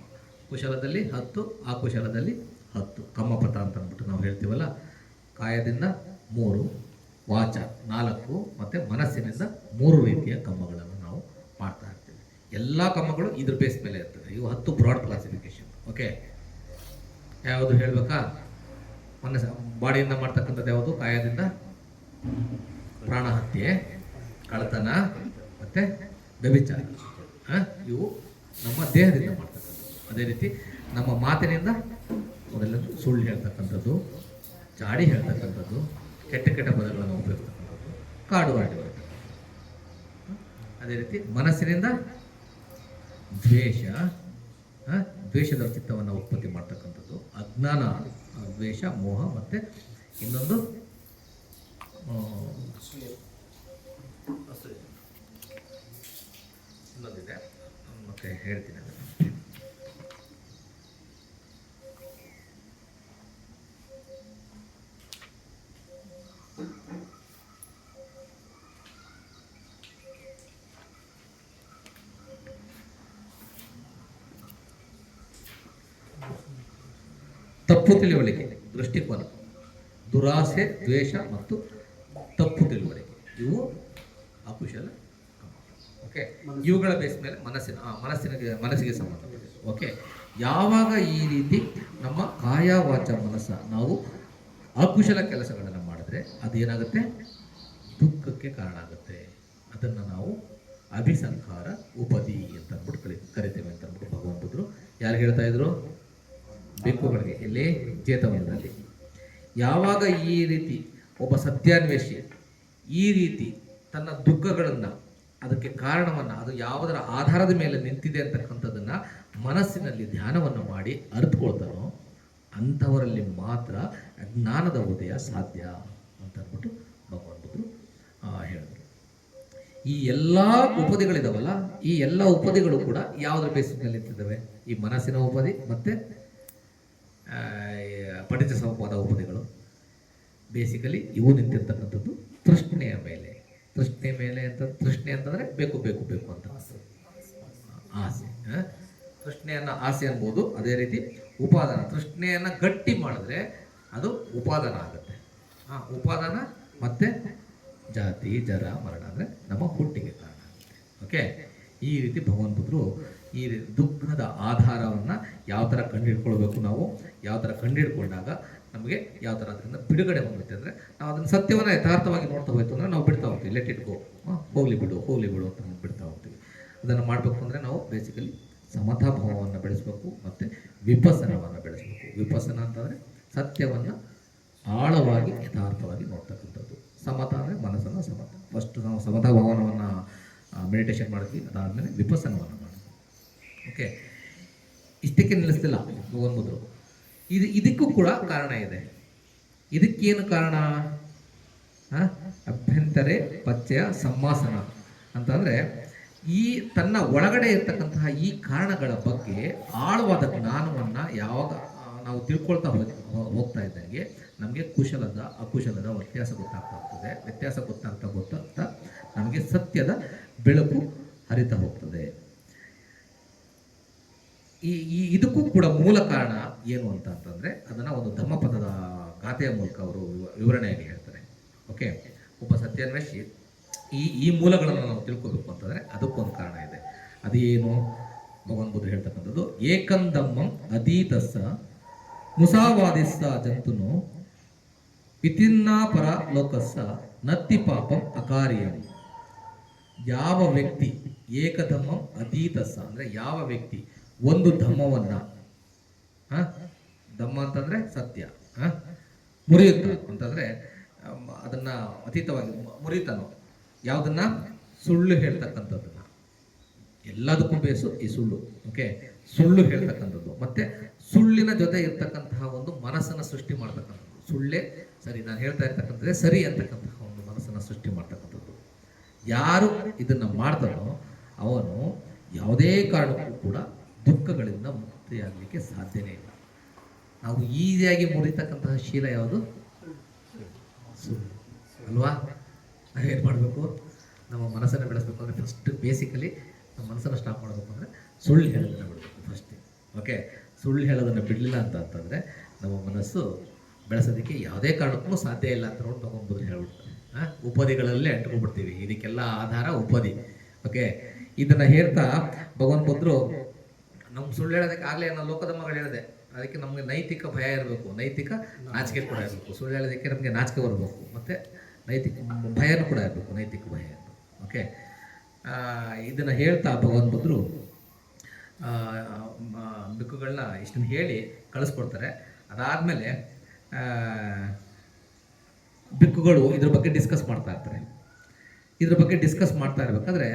ಕುಶಲದಲ್ಲಿ 10, ಅಕುಶಲದಲ್ಲಿ 10. ಕಮ್ಮಪಥ ಅಂತ ಅಂದ್ಬಿಟ್ಟು ನಾವು ಹೇಳ್ತೀವಲ್ಲ. ಕಾಯದಿಂದ 3, ವಾಚ 4 ಮತ್ತು ಮನಸ್ಸಿನಿಂದ 3 ರೀತಿಯ ಕಮ್ಮಗಳನ್ನು ನಾವು ಮಾಡ್ತಾ ಇರ್ತೀವಿ. ಎಲ್ಲ ಕಮ್ಮಗಳು ಇದ್ರ ಬೇಸ್ ಮೇಲೆ ಇರ್ತದೆ. ಇವು 10 ಬ್ರಾಡ್ ಕ್ಲಾಸಿಫಿಕೇಶನ್. ಓಕೆ, ಯಾವುದು ಹೇಳಬೇಕಾ? ಬಾಡಿಯಿಂದ ಮಾಡ್ತಕ್ಕಂಥದ್ದು ಯಾವುದು? ಕಾಯದಿಂದ ಪ್ರಾಣಹತ್ಯೆ, ಕಳ್ಳತನ ಮತ್ತು ವ್ಯಭಿಚಾರ. ಇವು ನಮ್ಮ ದೇಹದಿಂದ ಮಾಡ್ತಕ್ಕಂಥದ್ದು. ಅದೇ ರೀತಿ ನಮ್ಮ ಮಾತಿನಿಂದ ಮೊದಲನೇದು ಸುಳ್ಳು ಹೇಳ್ತಕ್ಕಂಥದ್ದು, ಚಾಡಿ ಹೇಳ್ತಕ್ಕಂಥದ್ದು, ಕೆಟ್ಟ ಕೆಟ್ಟ ಪದಗಳನ್ನು ಉಪಯೋಗಿಸ್ತಕ್ಕಂಥದ್ದು, ಕಾಡು ಆಡಿರ್ತಕ್ಕಂಥದ್ದು. ಅದೇ ರೀತಿ ಮನಸ್ಸಿನಿಂದ ದ್ವೇಷ, ದ್ವೇಷದ ಚಿತ್ತವನ್ನು ಉತ್ಪತ್ತಿ ಮಾಡ್ತಕ್ಕಂಥದ್ದು, ಅಜ್ಞಾನ, ದ್ವೇಷ, ಮೋಹ, ಮತ್ತು ಇನ್ನೊಂದು ಇನ್ನೊಂದಿದೆ, ಮತ್ತೆ ಹೇಳ್ತೀನಿ ಅದನ್ನು. ತಪ್ಪು ತಿಳುವಳಿಕೆ, ದೃಷ್ಟಿಕೋನ, ದುರಾಸೆ, ದ್ವೇಷ ಮತ್ತು ತಪ್ಪು ತಿಳುವಳಿಕೆ, ಇವು ಅಕುಶಲ. ಓಕೆ, ಇವುಗಳ ಬೇಸ್ ಮೇಲೆ ಮನಸ್ಸಿಗೆ ಸಂಬಂಧಪಟ್ಟಿದೆ. ಓಕೆ, ಯಾವಾಗ ಈ ರೀತಿ ನಮ್ಮ ಕಾಯ ವಾಚ ಮನಸ್ಸ ನಾವು ಅಕುಶಲ ಕೆಲಸಗಳನ್ನು ಮಾಡಿದ್ರೆ ಅದೇನಾಗುತ್ತೆ? ದುಃಖಕ್ಕೆ ಕಾರಣ ಆಗುತ್ತೆ. ಅದನ್ನು ನಾವು ಅಭಿಸಂಕಾರ ಉಪದಿ ಅಂತ ಅಂದ್ಬಿಟ್ಟು ಕರಿತೇವೆ ಅಂತ ಅಂದ್ಬಿಟ್ಟು ಭಗವಂತರು ಯಾರು ಹೇಳ್ತಾ ಇದ್ರು? ಭಿಕ್ಕುಗಳಿಗೆ. ಇಲ್ಲಿ ಜೇತವನದಲ್ಲಿ ಯಾವಾಗ ಈ ರೀತಿ ಒಬ್ಬ ಸತ್ಯಾನ್ವೇಷಿ ಈ ರೀತಿ ತನ್ನ ದುಃಖಗಳನ್ನು, ಅದಕ್ಕೆ ಕಾರಣವನ್ನು, ಅದು ಯಾವುದರ ಆಧಾರದ ಮೇಲೆ ನಿಂತಿದೆ ಅಂತಕ್ಕಂಥದ್ದನ್ನು ಮನಸ್ಸಿನಲ್ಲಿ ಧ್ಯಾನವನ್ನು ಮಾಡಿ ಅರಿತುಕೊಳ್ತಾನೋ ಅಂಥವರಲ್ಲಿ ಮಾತ್ರ ಜ್ಞಾನದ ಉದಯ ಸಾಧ್ಯ ಅಂತ ಅಂದ್ಬಿಟ್ಟು ಭಗವಂತರು ಹೇಳಿದ್ರು. ಈ ಎಲ್ಲ ಉಪದಿಗಳಿದಾವಲ್ಲ, ಈ ಎಲ್ಲ ಉಪದಿಗಳು ಕೂಡ ಯಾವುದರ ಬೇಸಿಸ್ನಲ್ಲಿ ನಿಂತಿದ್ದಾವೆ? ಈ ಮನಸ್ಸಿನ ಉಪದಿ ಮತ್ತು ಪಠಿತ ಸಂವಾದ ಉಪದಿಗಳು. ಬೇಸಿಕಲಿ ಇವು ನಿಂತಿರ್ತಕ್ಕಂಥದ್ದು ತೃಷ್ಣೆಯ ಮೇಲೆ. ತೃಷ್ಣೆ ಮೇಲೆ ಅಂತ, ತೃಷ್ಣೆ ಅಂತಂದರೆ ಬೇಕು ಬೇಕು ಬೇಕು ಅಂತ ಆಸೆ. ತೃಷ್ಣೆಯನ್ನು ಆಸೆ ಅನ್ಬೋದು. ಅದೇ ರೀತಿ ಉಪಾದಾನ, ತೃಷ್ಣೆಯನ್ನು ಗಟ್ಟಿ ಮಾಡಿದ್ರೆ ಅದು ಉಪಾದಾನ ಆಗುತ್ತೆ. ಉಪಾದಾನ ಮತ್ತು ಜಾತಿ, ಜರ, ಮರಣ ಅಂದರೆ ನಮ್ಮ ಹುಟ್ಟಿಗೆ ಕಾರಣ ಆಗುತ್ತೆ. ಓಕೆ, ಈ ರೀತಿ ಭಗವಂತರು ಈ ದುಃಖದ ಆಧಾರವನ್ನು ಯಾವ ಥರ ಕಂಡುಹಿಡ್ಕೊಳ್ಬೇಕು, ನಾವು ಯಾವ ಥರ ಕಂಡುಹಿಡ್ಕೊಂಡಾಗ ನಮಗೆ ಯಾವ ಥರ ಅದರಿಂದ ಬಿಡುಗಡೆ ಹೊಂದುತ್ತೆ ಅಂದರೆ, ನಾವು ಅದನ್ನು ಸತ್ಯವನ್ನು ಯಥಾರ್ಥವಾಗಿ ನೋಡ್ತಾ ಹೋಯ್ತು ಅಂದರೆ ನಾವು ಬಿಡ್ತಾ ಹೋಗ್ತೀವಿ. ಲೆಟ್ ಇಟ್ ಗೋ, ಹೋಗ್ಲಿ ಬಿಡು ಅಂತ ಬಿಡ್ತಾ ಹೋಗ್ತೀವಿ. ಅದನ್ನು ಮಾಡಬೇಕು ಅಂದರೆ ನಾವು ಬೇಸಿಕಲಿ ಸಮತಾಭಾವವನ್ನು ಬೆಳೆಸಬೇಕು ಮತ್ತು ವಿಪಸನವನ್ನು ಬೆಳೆಸಬೇಕು. ವಿಪಸನ ಅಂತಂದರೆ ಸತ್ಯವನ್ನು ಆಳವಾಗಿ ಯಥಾರ್ಥವಾಗಿ ನೋಡ್ತಕ್ಕಂಥದ್ದು. ಸಮತ ಅಂದರೆ ಮನಸ್ಸನ್ನು ಸಮತ. ಫಸ್ಟ್ ನಾವು ಸಮತಾಭಾವನವನ್ನು ಮೆಡಿಟೇಷನ್ ಮಾಡಿದ್ವಿ, ಅದಾದಮೇಲೆ ವಿಪಸನವನ್ನು ಮಾಡಿದ್ವಿ. ಓಕೆ, ಇಷ್ಟಕ್ಕೆ ನಿಲ್ಲಿಸ್ತಿಲ್ಲ ಭಗವಂತರು. ಇದಕ್ಕೂ ಕೂಡ ಕಾರಣ ಇದೆ. ಇದಕ್ಕೇನು ಕಾರಣ? ಅಭ್ಯಂತರೆ ಪಚ್ಚಯ ಸಮ್ಮಾಸನ ಅಂತಂದರೆ ಈ ತನ್ನ ಒಳಗಡೆ ಇರ್ತಕ್ಕಂತಹ ಈ ಕಾರಣಗಳ ಬಗ್ಗೆ ಆಳವಾದ ಜ್ಞಾನವನ್ನು ಯಾವಾಗ ನಾವು ತಿಳ್ಕೊಳ್ತಾ ಹೋಗ್ತಾ ಇದ್ದಂಗೆ ನಮಗೆ ಕುಶಲದ ಅಕುಶಲದ ವ್ಯತ್ಯಾಸ ಗೊತ್ತಾಗ್ತಾ ಹೋಗ್ತದೆ. ವ್ಯತ್ಯಾಸ ಗೊತ್ತಾಗ್ತಾ ನಮಗೆ ಸತ್ಯದ ಬೆಳಕು ಹರಿತಾ ಹೋಗ್ತದೆ. ಇದಕ್ಕೂ ಕೂಡ ಮೂಲ ಕಾರಣ ಏನು ಅಂತಂದರೆ ಅದನ್ನು ಒಂದು ಧಮ್ಮಪದದ ಗಾಥೆಯ ಮೂಲಕ ಅವರು ವಿವರಣೆಯಾಗಿ ಹೇಳ್ತಾರೆ. ಓಕೆ, ಒಬ್ಬ ಸತ್ಯಾನ್ವೇಷಿ ಈ ಮೂಲಗಳನ್ನು ನಾವು ತಿಳ್ಕೋಬೇಕು ಅಂತಂದರೆ ಅದಕ್ಕೊಂದು ಕಾರಣ ಇದೆ. ಅದೇನು? ಭಗವಾನ್ ಬುದ್ಧ ಹೇಳ್ತಕ್ಕಂಥದ್ದು ಏಕಂದಮ್ಮಂ ಅಧೀತಸ್ಸ ಮುಸಾವಾದಿಸ್ಸ ಜಂತುನು ಪಿತಿನ್ನಾಪರ ಲೋಕಸ್ಸ ನತ್ತಿ ಪಾಪಂ ಅಕಾರ್ಯಂ. ಯಾವ ವ್ಯಕ್ತಿ ಏಕಧಮ್ಮಂ ಅಧೀತಸ್ಸ ಅಂದರೆ ಯಾವ ವ್ಯಕ್ತಿ ಒಂದು ಧಮ್ಮವನ್ನು, ಧಮ್ಮ ಅಂತಂದರೆ ಸತ್ಯ, ಮುರಿಯುತ್ತ ಅಂತಂದರೆ ಅದನ್ನು ಅತೀತವಾಗಿ ಮುರಿತಾನೋ ಯಾವುದನ್ನು? ಸುಳ್ಳು ಹೇಳ್ತಕ್ಕಂಥದ್ದನ್ನು. ಎಲ್ಲದಕ್ಕೂ ಬೇಸು ಈ ಸುಳ್ಳು. ಓಕೆ, ಸುಳ್ಳು ಹೇಳ್ತಕ್ಕಂಥದ್ದು ಮತ್ತು ಸುಳ್ಳಿನ ಜೊತೆ ಇರ್ತಕ್ಕಂತಹ ಒಂದು ಮನಸ್ಸನ್ನು ಸೃಷ್ಟಿ ಮಾಡ್ತಕ್ಕಂಥದ್ದು. ಸುಳ್ಳೇ ಸರಿ, ನಾನು ಹೇಳ್ತಾ ಇರ್ತಕ್ಕಂಥದ್ದೇ ಸರಿ ಅಂತಕ್ಕಂತಹ ಒಂದು ಮನಸ್ಸನ್ನು ಸೃಷ್ಟಿ ಮಾಡ್ತಕ್ಕಂಥದ್ದು. ಯಾರು ಇದನ್ನು ಮಾಡ್ತಾನೋ ಅವನು ಯಾವುದೇ ಕಾರಣಕ್ಕೂ ಕೂಡ ದುಃಖಗಳಿಂದ ಮುಕ್ತಿಯಾಗಲಿಕ್ಕೆ ಸಾಧ್ಯನೇ ಇಲ್ಲ. ನಾವು ಈಸಿಯಾಗಿ ಮುರಿತಕ್ಕಂತಹ ಶೀಲ ಯಾವುದು? ಸುಳ್ಳು ಅಲ್ವಾ? ನಾವೇನು ಮಾಡಬೇಕು? ನಮ್ಮ ಮನಸ್ಸನ್ನು ಬೆಳೆಸಬೇಕು ಅಂದರೆ ಫಸ್ಟ್ ಬೇಸಿಕಲಿ ನಮ್ಮ ಮನಸ್ಸನ್ನು ಸ್ಟಾಪ್ ಮಾಡಬೇಕು ಅಂದರೆ ಸುಳ್ಳು ಹೇಳೋದನ್ನು ಬಿಡಬೇಕು ಫಸ್ಟ್. ಓಕೆ, ಸುಳ್ಳು ಹೇಳೋದನ್ನು ಬಿಡಲಿಲ್ಲ ಅಂತಂದರೆ ನಮ್ಮ ಮನಸ್ಸು ಬೆಳೆಸೋದಕ್ಕೆ ಯಾವುದೇ ಕಾರಣಕ್ಕೂ ಸಾಧ್ಯ ಇಲ್ಲ ಅಂತ ನೋಡಿ ಭಗವಂತ ಹೇಳ್ಬಿಡ್ತಾರೆ. ಉಪಾಧಿಗಳಲ್ಲೇ ಅಂಟ್ಕೊಂಡ್ಬಿಡ್ತೀವಿ. ಇದಕ್ಕೆಲ್ಲ ಆಧಾರ ಉಪಾಧಿ. ಓಕೆ, ಇದನ್ನು ಹೇಳ್ತಾ ಭಗವಂತರು ನಮ್ಗೆ ಸುಳ್ಳು ಹೇಳೋದಕ್ಕೆ ಆಗಲೇ ನಾನು ಲೋಕದ ಮಗಳು ಹೇಳಿದೆ, ಅದಕ್ಕೆ ನಮಗೆ ನೈತಿಕ ಭಯ ಇರಬೇಕು, ನೈತಿಕ ನಾಚಿಕೆ ಕೂಡ ಇರಬೇಕು. ಸುಳ್ಳು ಹೇಳೋದಕ್ಕೆ ನಮಗೆ ನಾಚಿಕೆ ಬರಬೇಕು, ಮತ್ತು ನೈತಿಕ ಭಯನೂ ಕೂಡ ಇರಬೇಕು, ನೈತಿಕ ಭಯ. ಓಕೆ, ಇದನ್ನು ಹೇಳ್ತಾ ಭಗವಂತರು ಬಿಕ್ಕುಗಳನ್ನ ಇಷ್ಟನ್ನು ಹೇಳಿ ಕಳಿಸ್ಕೊಡ್ತಾರೆ. ಅದಾದಮೇಲೆ ಬಿಕ್ಕುಗಳು ಇದ್ರ ಬಗ್ಗೆ ಡಿಸ್ಕಸ್ ಮಾಡ್ತಾ ಇರ್ತಾರೆ. ಇದ್ರ ಬಗ್ಗೆ ಡಿಸ್ಕಸ್ ಮಾಡ್ತಾ ಇರಬೇಕಾದ್ರೆ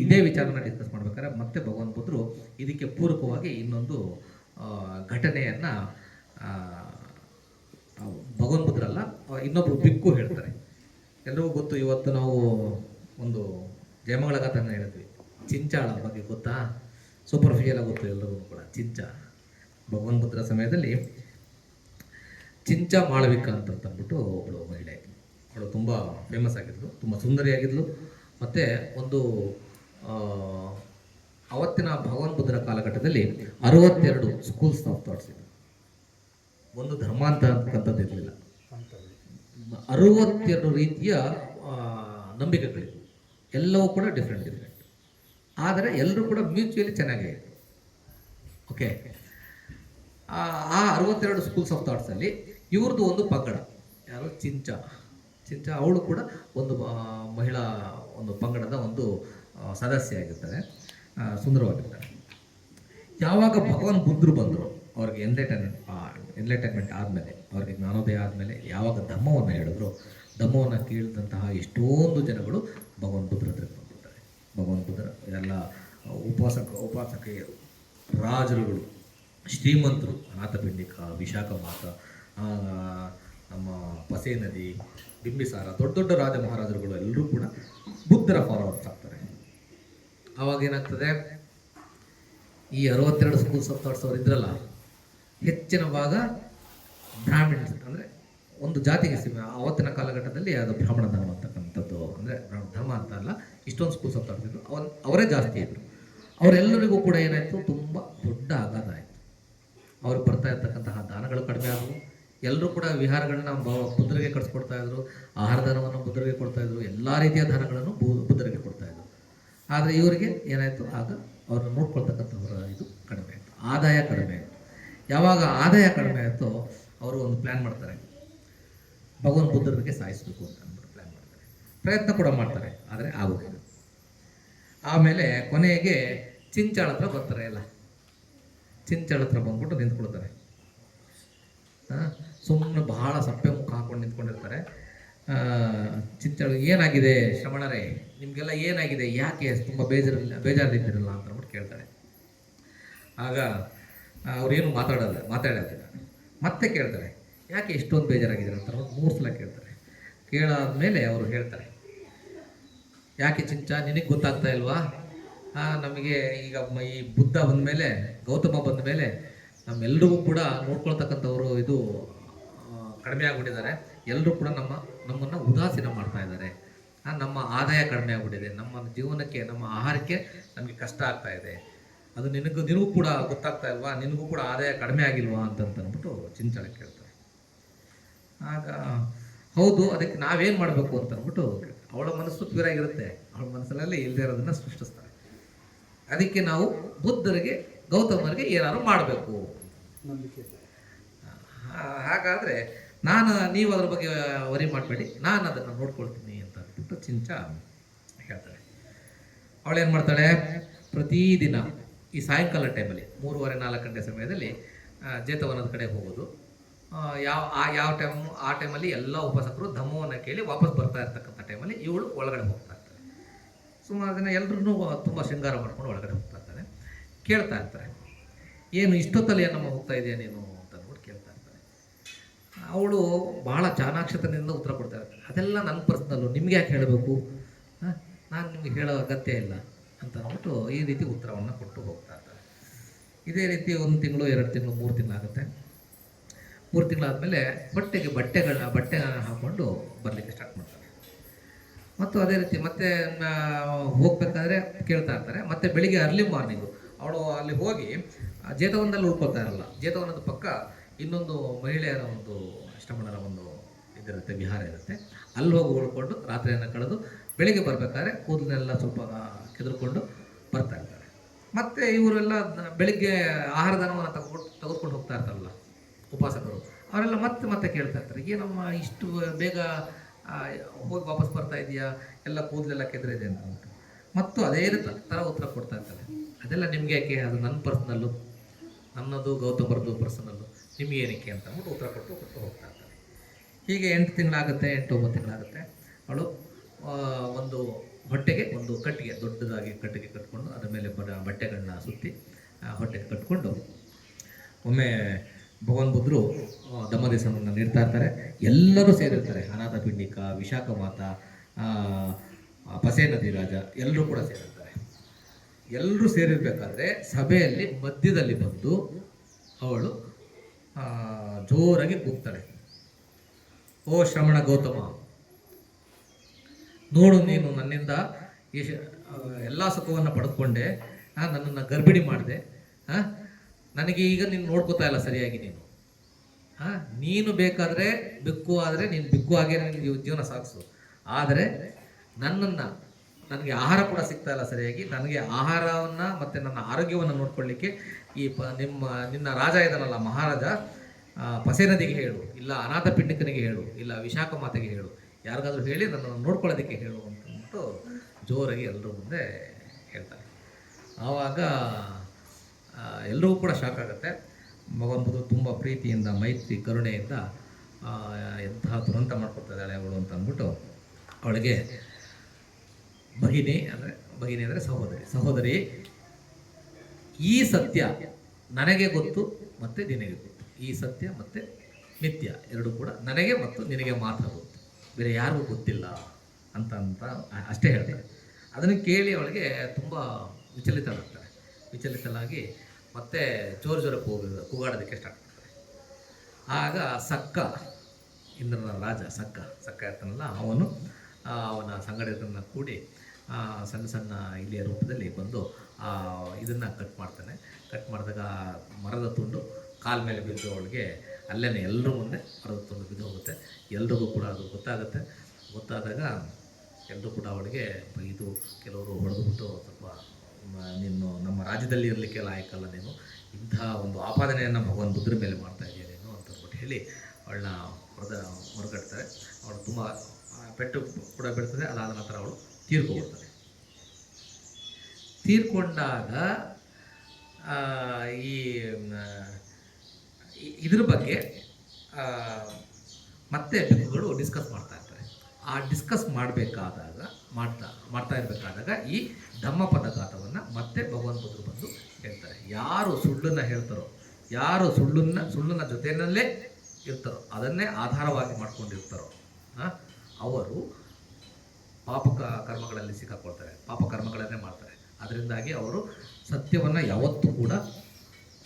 ಇದೇ ವಿಚಾರನ ಡಿಸ್ಕಸ್ ಮಾಡ್ಬೇಕಾದ್ರೆ ಮತ್ತೆ ಭಗವಂತರು ಇದಕ್ಕೆ ಪೂರಕವಾಗಿ ಇನ್ನೊಂದು ಘಟನೆಯನ್ನು ಭಗವಂತರಲ್ಲ ಇನ್ನೊಬ್ರು ಬಿಕ್ಕು ಹೇಳ್ತಾರೆ. ಎಲ್ಲರಿಗೂ ಗೊತ್ತು, ಇವತ್ತು ನಾವು ಒಂದು ಜಯಮಂಗಳ ಗಾಥೆನ ಹೇಳಿದ್ವಿ. ಚಿಂಚಾಳ ಬಗ್ಗೆ ಗೊತ್ತಾ? ಸೂಪರ್ಫಿಷಿಯಲ್ ಗೊತ್ತು ಎಲ್ಲರಿಗೂ ಕೂಡ. ಚಿಂಚ ಭಗವಂತರ ಸಮಯದಲ್ಲಿ ಚಿಂಚ ಮಾಳವಿಕ ಅಂತಂದ್ಬಿಟ್ಟು ಒಬ್ಬಳು ಮಹಿಳೆ, ಅವಳು ತುಂಬ ಫೇಮಸ್ ಆಗಿದ್ಲು, ತುಂಬ ಸುಂದರಿಯಾಗಿದ್ಲು. ಮತ್ತು ಒಂದು ಅವತ್ತಿನ ಭಗವಾನ್ ಬುದ್ಧರ ಕಾಲಘಟ್ಟದಲ್ಲಿ 62 ಸ್ಕೂಲ್ಸ್ ಆಫ್ ಥಾಟ್ಸ್ ಇತ್ತು. ಒಂದು ಧರ್ಮ ಅಂತಕ್ಕಂಥದ್ದು ಇರಲಿಲ್ಲ. 62 ರೀತಿಯ ನಂಬಿಕೆಗಳಿತ್ತು. ಎಲ್ಲವೂ ಕೂಡ ಡಿಫ್ರೆಂಟ್. ಆದರೆ ಎಲ್ಲರೂ ಕೂಡ ಮ್ಯೂಚುವಲಿ ಚೆನ್ನಾಗೇ ಇತ್ತು. ಓಕೆ, ಆ 62 ಸ್ಕೂಲ್ಸ್ ಆಫ್ ಥಾಟ್ಸಲ್ಲಿ ಇವ್ರದ್ದು ಒಂದು ಪಂಗಡ, ಯಾರು? ಚಿಂಚ. ಅವಳು ಕೂಡ ಒಂದು ಮಹಿಳಾ ಒಂದು ಪಂಗಡದ ಒಂದು ಸದಸ್ಯ ಆಗಿರ್ತಾರೆ, ಸುಂದರವಾಗಿರ್ತಾರೆ. ಯಾವಾಗ ಭಗವಾನ್ ಬುದ್ಧರು ಬಂದರು, ಅವ್ರಿಗೆ ಎನ್ಲೈಟನ್ಮೆಂಟ್ ಆದಮೇಲೆ, ಅವ್ರಿಗೆ ಜ್ಞಾನೋದಯ ಆದಮೇಲೆ ಯಾವಾಗ ಧಮ್ಮವನ್ನು ಹೇಳಿದ್ರು, ಧಮ್ಮವನ್ನು ಕೇಳಿದಂತಹ ಎಷ್ಟೊಂದು ಜನಗಳು ಭಗವಾನ್ ಬುದ್ಧರ ಹತ್ರಕ್ಕೆ ಬಂದಿರ್ತಾರೆ. ಭಗವಾನ್ ಬುದ್ಧರ ಎಲ್ಲ ಉಪಾಸಕೆಯರು, ರಾಜರುಗಳು, ಶ್ರೀಮಂತರು, ಅನಾಥಪಿಂಡಿಕ, ವಿಶಾಖ ಮಾತ, ನಮ್ಮ ಪಸೆ ನದಿ, ಬಿಂಬಿಸಾರ, ದೊಡ್ಡ ದೊಡ್ಡ ರಾಜ ಮಹಾರಾಜರುಗಳು ಎಲ್ಲರೂ ಕೂಡ ಬುದ್ಧರ ಫಾಲೋವರ್ಸ್ ಆಗ್ತಾರೆ. ಆವಾಗ ಏನಾಗ್ತದೆ, ಈ 62 ಸ್ಕೂಲ್ಸ್ ಆಫ್ ಥಾಟ್ಸ್ ಅವರು ಇದ್ರಲ್ಲ, ಹೆಚ್ಚಿನ ಭಾಗ ಬ್ರಾಹ್ಮಿಣ್ಸ್, ಅಂದರೆ ಒಂದು ಜಾತಿಗೆ ಅವತ್ತಿನ ಕಾಲಘಟ್ಟದಲ್ಲಿ ಅದು ಬ್ರಾಹ್ಮಣ ಧರ್ಮ ಅಂತಕ್ಕಂಥದ್ದು, ಅಂದರೆ ಧರ್ಮ ಅಂತ ಅಲ್ಲ, ಇಷ್ಟೊಂದು ಸ್ಕೂಲ್ಸ್ ಆಫ್ ಥಾಟ್ಸ್ ಇದ್ರು, ಅವರೇ ಜಾಸ್ತಿ ಇದ್ರು. ಅವರೆಲ್ಲರಿಗೂ ಕೂಡ ಏನಾಯಿತು, ತುಂಬ ದೊಡ್ಡ ಆಘಾತ ಆಯಿತು. ಅವ್ರು ಬರ್ತಾ ಇರ್ತಕ್ಕಂತಹ ದಾನಗಳು ಕಡಿಮೆ ಆದವು. ಎಲ್ಲರೂ ಕೂಡ ವಿಹಾರಗಳನ್ನ ಬುದ್ಧರಿಗೆ ಕಳಿಸ್ಕೊಡ್ತಾ ಇದ್ರು, ಆಹಾರ ದಾನವನ್ನು ಬುದ್ಧರಿಗೆ ಕೊಡ್ತಾ ಇದ್ರು, ಎಲ್ಲ ರೀತಿಯ ದಾನಗಳನ್ನು ಬುದ್ಧರಿಗೆ ಕೊಡ್ತಾ ಇದ್ರು. ಆದರೆ ಇವರಿಗೆ ಏನಾಯಿತು, ಆಗ ಅವ್ರನ್ನ ನೋಡ್ಕೊಳ್ತಕ್ಕಂಥವ್ರ ಇದು ಕಡಿಮೆ ಆಯಿತು, ಆದಾಯ ಕಡಿಮೆ ಆಯಿತು. ಯಾವಾಗ ಆದಾಯ ಕಡಿಮೆ ಆಯಿತೋ ಅವರು ಒಂದು ಪ್ಲ್ಯಾನ್ ಮಾಡ್ತಾರೆ, ಭಗವಾನ್ ಬುದ್ಧರಿಗೆ ಸಾಯಿಸಬೇಕು ಅಂತ ಅಂದ್ಬಿಟ್ಟು ಪ್ಲ್ಯಾನ್ ಮಾಡ್ತಾರೆ. ಪ್ರಯತ್ನ ಕೂಡ ಮಾಡ್ತಾರೆ, ಆದರೆ ಆಗೋದಿಲ್ಲ. ಆಮೇಲೆ ಕೊನೆಗೆ ಚಿಂಚಾಳ ಹತ್ರ ಬರ್ತಾರೆ. ಎಲ್ಲ ಚಿಂಚಾಳ ಹತ್ರ ಬಂದ್ಬಿಟ್ಟು ನಿಂತ್ಕೊಳ್ತಾರೆ. ಸುಮ್ಮನೆ ಬಹಳ ಸಪ್ಪೆ ಮುಖ ಹಾಕೊಂಡು ನಿಂತ್ಕೊಂಡಿರ್ತಾರೆ. ಚಿಂಚಾಳ, ಏನಾಗಿದೆ ಶ್ರಮಣರೇ, ನಿಮಗೆಲ್ಲ ಏನಾಗಿದೆ, ಯಾಕೆ ತುಂಬ ಬೇಜಾರಿದ್ದೀರಲ್ಲ ಅಂತ ಅಂದ್ಬಿಟ್ಟು ಕೇಳ್ತಾರೆ. ಆಗ ಅವ್ರೇನು ಮಾತಾಡೋದಿಲ್ಲ. ಮತ್ತೆ ಕೇಳ್ತಾರೆ, ಯಾಕೆ ಇಷ್ಟೊಂದು ಬೇಜಾರಾಗಿದ್ದಾರೆ ಅಂತ 3 ಸಲ ಕೇಳ್ತಾರೆ. ಕೇಳಾದ್ಮೇಲೆ ಅವರು ಹೇಳ್ತಾರೆ, ಯಾಕೆ ಚಿಂಚ, ನಿನಗೆ ಗೊತ್ತಾಗ್ತಾ ಇಲ್ವಾ? ನಮಗೆ ಈಗ ಈ ಬುದ್ಧ ಬಂದಮೇಲೆ, ಗೌತಮ ಬಂದ ಮೇಲೆ ನಮ್ಮೆಲ್ಲರಿಗೂ ಕೂಡ ನೋಡ್ಕೊಳ್ತಕ್ಕಂಥವ್ರು ಇದು ಕಡಿಮೆ ಆಗಿಬಿಟ್ಟಿದ್ದಾರೆ. ಎಲ್ಲರೂ ಕೂಡ ನಮ್ಮನ್ನು ಉದಾಸೀನ ಮಾಡ್ತಾ ಇದ್ದಾರೆ. ನಮ್ಮ ಆದಾಯ ಕಡಿಮೆ ಆಗಿಬಿಟ್ಟಿದೆ, ನಮ್ಮ ಜೀವನಕ್ಕೆ, ನಮ್ಮ ಆಹಾರಕ್ಕೆ ನಮಗೆ ಕಷ್ಟ ಆಗ್ತಾ ಇದೆ. ಅದು ನಿನಗೂ ಕೂಡ ಗೊತ್ತಾಗ್ತಾ ಇಲ್ವಾ? ನಿನಗೂ ಕೂಡ ಆದಾಯ ಕಡಿಮೆ ಆಗಿಲ್ವಾ ಅಂತಂದ್ಬಿಟ್ಟು ಚಿಂಚಳ ಕೇಳ್ತಾರೆ. ಆಗ ಹೌದು, ಅದಕ್ಕೆ ನಾವೇನು ಮಾಡಬೇಕು ಅಂತಂದ್ಬಿಟ್ಟು ಅವಳ ಮನಸ್ಸು ಪ್ಯೂರಾಗಿರುತ್ತೆ, ಅವಳ ಮನಸ್ಸಿನಲ್ಲಿ ಇಲ್ಲದೆ ಇರೋದನ್ನು ಸೃಷ್ಟಿಸ್ತಾರೆ. ಅದಕ್ಕೆ ನಾವು ಬುದ್ಧರಿಗೆ, ಗೌತಮರಿಗೆ ಏನಾದ್ರು ಮಾಡಬೇಕು. ಹಾಗಾದರೆ ನೀವು ಅದ್ರ ಬಗ್ಗೆ ವರಿ ಮಾಡಬೇಡಿ, ನಾನು ಅದನ್ನು ನೋಡ್ಕೊಳ್ತೀನಿ ಅಂತ ಅಂದ್ಬಿಟ್ಟು ಚಿಂಚ ಹೇಳ್ತಾಳೆ. ಅವಳೇನು ಮಾಡ್ತಾಳೆ, ಪ್ರತಿದಿನ ಈ ಸಾಯಂಕಾಲ ಟೈಮಲ್ಲಿ 3:30-4 ಗಂಟೆ ಸಮಯದಲ್ಲಿ ಜೇತವನದ ಕಡೆ ಹೋಗೋದು. ಯಾವ ಟೈಮಲ್ಲಿ ಎಲ್ಲ ಉಪಾಸಕರು ಧಮ್ಮವನ್ನು ಕೇಳಿ ವಾಪಸ್ ಬರ್ತಾ ಇರ್ತಕ್ಕಂಥ ಟೈಮಲ್ಲಿ ಇವಳು ಒಳಗಡೆ ಹೋಗ್ತಾ ಇರ್ತಾರೆ. ಸುಮಾರು ದಿನ ಎಲ್ಲರೂ ತುಂಬ ಶೃಂಗಾರ ಮಾಡ್ಕೊಂಡು ಒಳಗಡೆ ಹೋಗ್ತಾ ಇರ್ತಾರೆ. ಕೇಳ್ತಾ ಇರ್ತಾರೆ, ಏನು ಇಷ್ಟೊತ್ತಲ್ಲಿ ಏನಮ್ಮ ಹೋಗ್ತಾ ಇದೆಯಾ ನೀನು ಅಂತ ಅಂದ್ಬಿಟ್ಟು ಕೇಳ್ತಾ ಇರ್ತಾರೆ. ಅವಳು ಭಾಳ ಚಾಣಾಕ್ಷತನಿಂದ ಉತ್ತರ ಕೊಡ್ತಾ ಇರ್ತಾರೆ, ಅದೆಲ್ಲ ನನ್ನ ಪರ್ಸ್ನಲ್ಲು, ನಿಮ್ಗೆ ಯಾಕೆ ಹೇಳಬೇಕು, ನಾನು ನಿಮಗೆ ಹೇಳೋ ಅಗತ್ಯ ಇಲ್ಲ ಅಂತ ಅಂದ್ಬಿಟ್ಟು ಈ ರೀತಿ ಉತ್ತರವನ್ನು ಕೊಟ್ಟು ಹೋಗ್ತಾ ಇರ್ತಾರೆ. ಇದೇ ರೀತಿ 1 ತಿಂಗಳು 2 ತಿಂಗಳು 3 ತಿಂಗಳಾಗುತ್ತೆ. 3 ತಿಂಗಳಾದಮೇಲೆ ಬಟ್ಟೆ ಹಾಕ್ಕೊಂಡು ಬರಲಿಕ್ಕೆ ಸ್ಟಾರ್ಟ್ ಮಾಡ್ತಾರೆ. ಮತ್ತು ಅದೇ ರೀತಿ ಮತ್ತೆ ಹೋಗ್ಬೇಕಾದ್ರೆ ಕೇಳ್ತಾ ಇರ್ತಾರೆ. ಮತ್ತು ಬೆಳಿಗ್ಗೆ ಅರ್ಲಿ ಮಾರ್ನಿಂಗು ಅವಳು ಅಲ್ಲಿ ಹೋಗಿ ಜೇತವನದಲ್ಲಿ ಉಳ್ಕೊಳ್ತಾ ಇರಲ್ಲ. ಜೇತವನದ ಪಕ್ಕ ಇನ್ನೊಂದು ಮಹಿಳೆಯರ ಒಂದು ಅಷ್ಟಮಣರ ಒಂದು ಇದಿರುತ್ತೆ, ವಿಹಾರ ಇರುತ್ತೆ. ಅಲ್ಲಿ ಹೋಗಿ ಉಳ್ಕೊಂಡು ರಾತ್ರಿಯನ್ನು ಕಳೆದು ಬೆಳಿಗ್ಗೆ ಬರಬೇಕಾದ್ರೆ ಕೂದಲನ್ನೆಲ್ಲ ಸ್ವಲ್ಪ ಕೆದರ್ಕೊಂಡು ಬರ್ತಾ ಇರ್ತಾರೆ. ಮತ್ತು ಇವರೆಲ್ಲ ಬೆಳಿಗ್ಗೆ ಆಹಾರದಾನವನ್ನು ತೆಗೆದುಕೊಂಡು ಹೋಗ್ತಾ ಇರ್ತಾರಲ್ಲ ಉಪಾಸಕರು, ಅವರೆಲ್ಲ ಮತ್ತೆ ಕೇಳ್ತಾ ಇರ್ತಾರೆ, ಏನಮ್ಮ ಇಷ್ಟು ಬೇಗ ಹೋಗಿ ವಾಪಸ್ ಬರ್ತಾ ಇದೆಯಾ, ಎಲ್ಲ ಕೂದಲೆಲ್ಲ ಕೆದರಿದೆ ಅಂತ ಅಂದ್ಬಿಟ್ಟು. ಮತ್ತು ಅದೇ ಥರ ಉತ್ತರ ಕೊಡ್ತಾ ಇರ್ತಾರೆ, ಅದೆಲ್ಲ ನಿಮಗೆ ಯಾಕೆ, ಅದು ನನ್ನ ಪರ್ಸ್ನಲ್ಲು, ನನ್ನದು ಗೌತಮರದು ಪರ್ಸನಲ್ಲು, ನಿಮಗೆ ಏನಕ್ಕೆ ಅಂತ ಅಂದ್ಬಿಟ್ಟು ಉತ್ತರ ಕೊಟ್ಟು ಹೋಗ್ತಾ ಇರ್ತಾರೆ. ಹೀಗೆ 8 ತಿಂಗಳಾಗುತ್ತೆ, 8-9 ತಿಂಗಳಾಗುತ್ತೆ. ಅವಳು ಒಂದು ಒಂದು ಕಟ್ಟಿಗೆ, ದೊಡ್ಡದಾಗಿ ಕಟ್ಟಿಗೆ ಕಟ್ಕೊಂಡು ಅದರ ಮೇಲೆ ಬಟ್ಟೆಗಳನ್ನ ಸುತ್ತಿ ಹೊಟ್ಟೆಗೆ ಕಟ್ಕೊಂಡು ಒಮ್ಮೆ ಭಗವಾನ್ ಬುದ್ಧರು ದಮ್ಮದೇಶವನ್ನು ನೀಡ್ತಾ ಇರ್ತಾರೆ. ಎಲ್ಲರೂ ಸೇರಿರ್ತಾರೆ, ಅನಾಥ ಪಿಂಡಿಕ, ವಿಶಾಖ ಮಾತಾ, ಪಸೇ ನದಿ ರಾಜ, ಎಲ್ಲರೂ ಕೂಡ ಸೇರಿರ್ತಾರೆ. ಎಲ್ಲರೂ ಸೇರಿರ್ಬೇಕಾದ್ರೆ ಸಭೆಯಲ್ಲಿ ಮಧ್ಯದಲ್ಲಿ ಬಂದು ಅವಳು ಜೋರಾಗಿ ಕೂಗ್ತಾಳೆ, ಓ ಶ್ರಮಣ ಗೌತಮ, ನೋಡು, ನೀನು ನನ್ನಿಂದ ಎಲ್ಲ ಸುಖವನ್ನು ಪಡೆದುಕೊಂಡೆ, ನನ್ನನ್ನು ಗರ್ಭಿಣಿ ಮಾಡಿದೆ, ನನಗೆ ಈಗ ನೀನು ನೋಡ್ಕೋತಾ ಇಲ್ಲ ಸರಿಯಾಗಿ, ನೀನು ಬೇಕಾದರೆ ಬಿಕ್ಕು ಆದರೆ ನೀನು ಬಿಕ್ಕು ಆಗೇ ನಿನಗೆ ಜೀವನ ಸಾಗಿಸು, ಆದರೆ ನನಗೆ ಆಹಾರ ಕೂಡ ಸಿಗ್ತಾ ಇಲ್ಲ ಸರಿಯಾಗಿ, ನನಗೆ ಆಹಾರವನ್ನು ಮತ್ತು ನನ್ನ ಆರೋಗ್ಯವನ್ನು ನೋಡ್ಕೊಳ್ಳಿಕ್ಕೆ ನಿನ್ನ ರಾಜ ಇದನ್ನಲ್ಲ ಮಹಾರಾಜ, ಪಸೇ ನದಿಗೆ ಹೇಳು, ಇಲ್ಲ ಅನಾಥ ಪಿಂಡಿಕನಿಗೆ ಹೇಳು, ಇಲ್ಲ ವಿಶಾಖ ಮಾತೆಗೆ ಹೇಳು, ಯಾರಿಗಾದ್ರೂ ಹೇಳಿ ನನ್ನನ್ನು ನೋಡ್ಕೊಳ್ಳೋದಕ್ಕೆ ಹೇಳು ಅಂತಂದ್ಬಿಟ್ಟು ಜೋರಾಗಿ ಎಲ್ಲರೂ ಮುಂದೆ ಹೇಳ್ತಾರೆ. ಆವಾಗ ಎಲ್ಲರಿಗೂ ಕೂಡ ಶಾಕ್ ಆಗುತ್ತೆ. ಭಗವಾನ್ ಬುದ್ಧರು ತುಂಬ ಪ್ರೀತಿಯಿಂದ, ಮೈತ್ರಿ, ಕರುಣೆಯಿಂದ ಎಂತಹ ದುರಂತ ಮಾಡ್ಕೊಳ್ತಾ ಇದ್ದಾಳೆ ಅವಳು ಅಂತ ಅಂದ್ಬಿಟ್ಟು ಅವಳಿಗೆ ಭಗಿನಿ ಅಂದರೆ ಸಹೋದರಿ, ಈ ಸತ್ಯ ನನಗೆ ಗೊತ್ತು ಮತ್ತು ನಿನಗೆ ಗೊತ್ತು, ಈ ಸತ್ಯ ಮತ್ತು ನಿತ್ಯ ಎರಡು ಕೂಡ ನನಗೆ ಮತ್ತು ನಿನಗೆ ಮಾತ್ರ ಗೊತ್ತು, ಬೇರೆ ಯಾರಿಗೂ ಗೊತ್ತಿಲ್ಲ ಅಂತ ಅಷ್ಟೇ ಹೇಳ್ತಾರೆ. ಅದನ್ನು ಕೇಳಿ ಅವಳಿಗೆ ತುಂಬ ವಿಚಲಿತಳಾಗಿ ಮತ್ತೆ ಜೋರು ಕೂಗಾಡೋದಕ್ಕೆ ಸ್ಟಾರ್ಟ್ ಮಾಡ್ತಾರೆ. ಆಗ ಸಕ್ಕ, ಇಂದ್ರನ ರಾಜ ಸಕ್ಕ ಇರ್ತಾನಲ್ಲ, ಅವನ ಸಂಗಡಿಗರನ್ನ ಕೂಡಿ ಸಣ್ಣ ಇಲಿಯ ರೂಪದಲ್ಲಿ ಬಂದು ಇದನ್ನು ಕಟ್ ಮಾಡ್ತಾನೆ. ಕಟ್ ಮಾಡಿದಾಗ ಮರದ ತುಂಡು ಕಾಲ ಮೇಲೆ ಬಿದ್ದು ಅವಳಿಗೆ ಅಲ್ಲೇ ಎಲ್ಲರೂ ಮುಂದೆ ಮರದ ತುಂಡು ಬಿದ್ದು ಹೋಗುತ್ತೆ. ಎಲ್ರಿಗೂ ಕೂಡ ಅದು ಗೊತ್ತಾದಾಗ ಎಲ್ಲರೂ ಕೂಡ ಅವಳಿಗೆ ಇದು, ಕೆಲವರು ಹೊಡೆದುಬಿಟ್ಟು ಸ್ವಲ್ಪ ನೀನು ನಮ್ಮ ರಾಜ್ಯದಲ್ಲಿ ಇರಲಿಕ್ಕೆ ಲಾಯಕಲ್ಲ, ನೀನು ಇಂಥ ಒಂದು ಆಪಾದನೆಯನ್ನು ಭಗವಾನ್ ಬುದ್ಧರ ಮೇಲೆ ಮಾಡ್ತಾ ಇದೆಯಾ ನೀನು ಅಂತ ಅಂದ್ಬಿಟ್ಟು ಹೇಳಿ ಅವಳನ್ನ ಹೊರಗಡ್ತಾರೆ. ಅವಳು ತುಂಬ ಪೆಟ್ಟು ಕೂಡ ಬೀಳ್ತದೆ. ಅದಾದ ನಂತರ ಅವಳು ತೀರ್ಕೊಂಡಾಗ ಇದ್ರ ಬಗ್ಗೆ ಮತ್ತೆ ಭಿಕ್ಷುಗಳು ಡಿಸ್ಕಸ್ ಮಾಡ್ತಾ ಇರ್ತಾರೆ. ಆ ಡಿಸ್ಕಸ್ ಮಾಡ್ತಾ ಇರಬೇಕಾದಾಗ ಈ ಧಮ್ಮಪದಘಾತವನ್ನು ಮತ್ತೆ ಭಗವಾನ್ ಬುದ್ಧರು ಬಂದು ಹೇಳ್ತಾರೆ. ಯಾರು ಸುಳ್ಳನ್ನು ಹೇಳ್ತಾರೋ, ಯಾರು ಸುಳ್ಳನ್ನ ಜೊತೆಯಲ್ಲೇ ಇರ್ತಾರೋ, ಅದನ್ನೇ ಆಧಾರವಾಗಿ ಮಾಡ್ಕೊಂಡಿರ್ತಾರೋ ಅವರು ಕರ್ಮಗಳಲ್ಲಿ ಸಿಕ್ಕಾಕೊಳ್ತಾರೆ, ಕರ್ಮಗಳನ್ನೇ ಮಾಡ್ತಾರೆ. ಅದರಿಂದಾಗಿ ಅವರು ಸತ್ಯವನ್ನು ಯಾವತ್ತೂ ಕೂಡ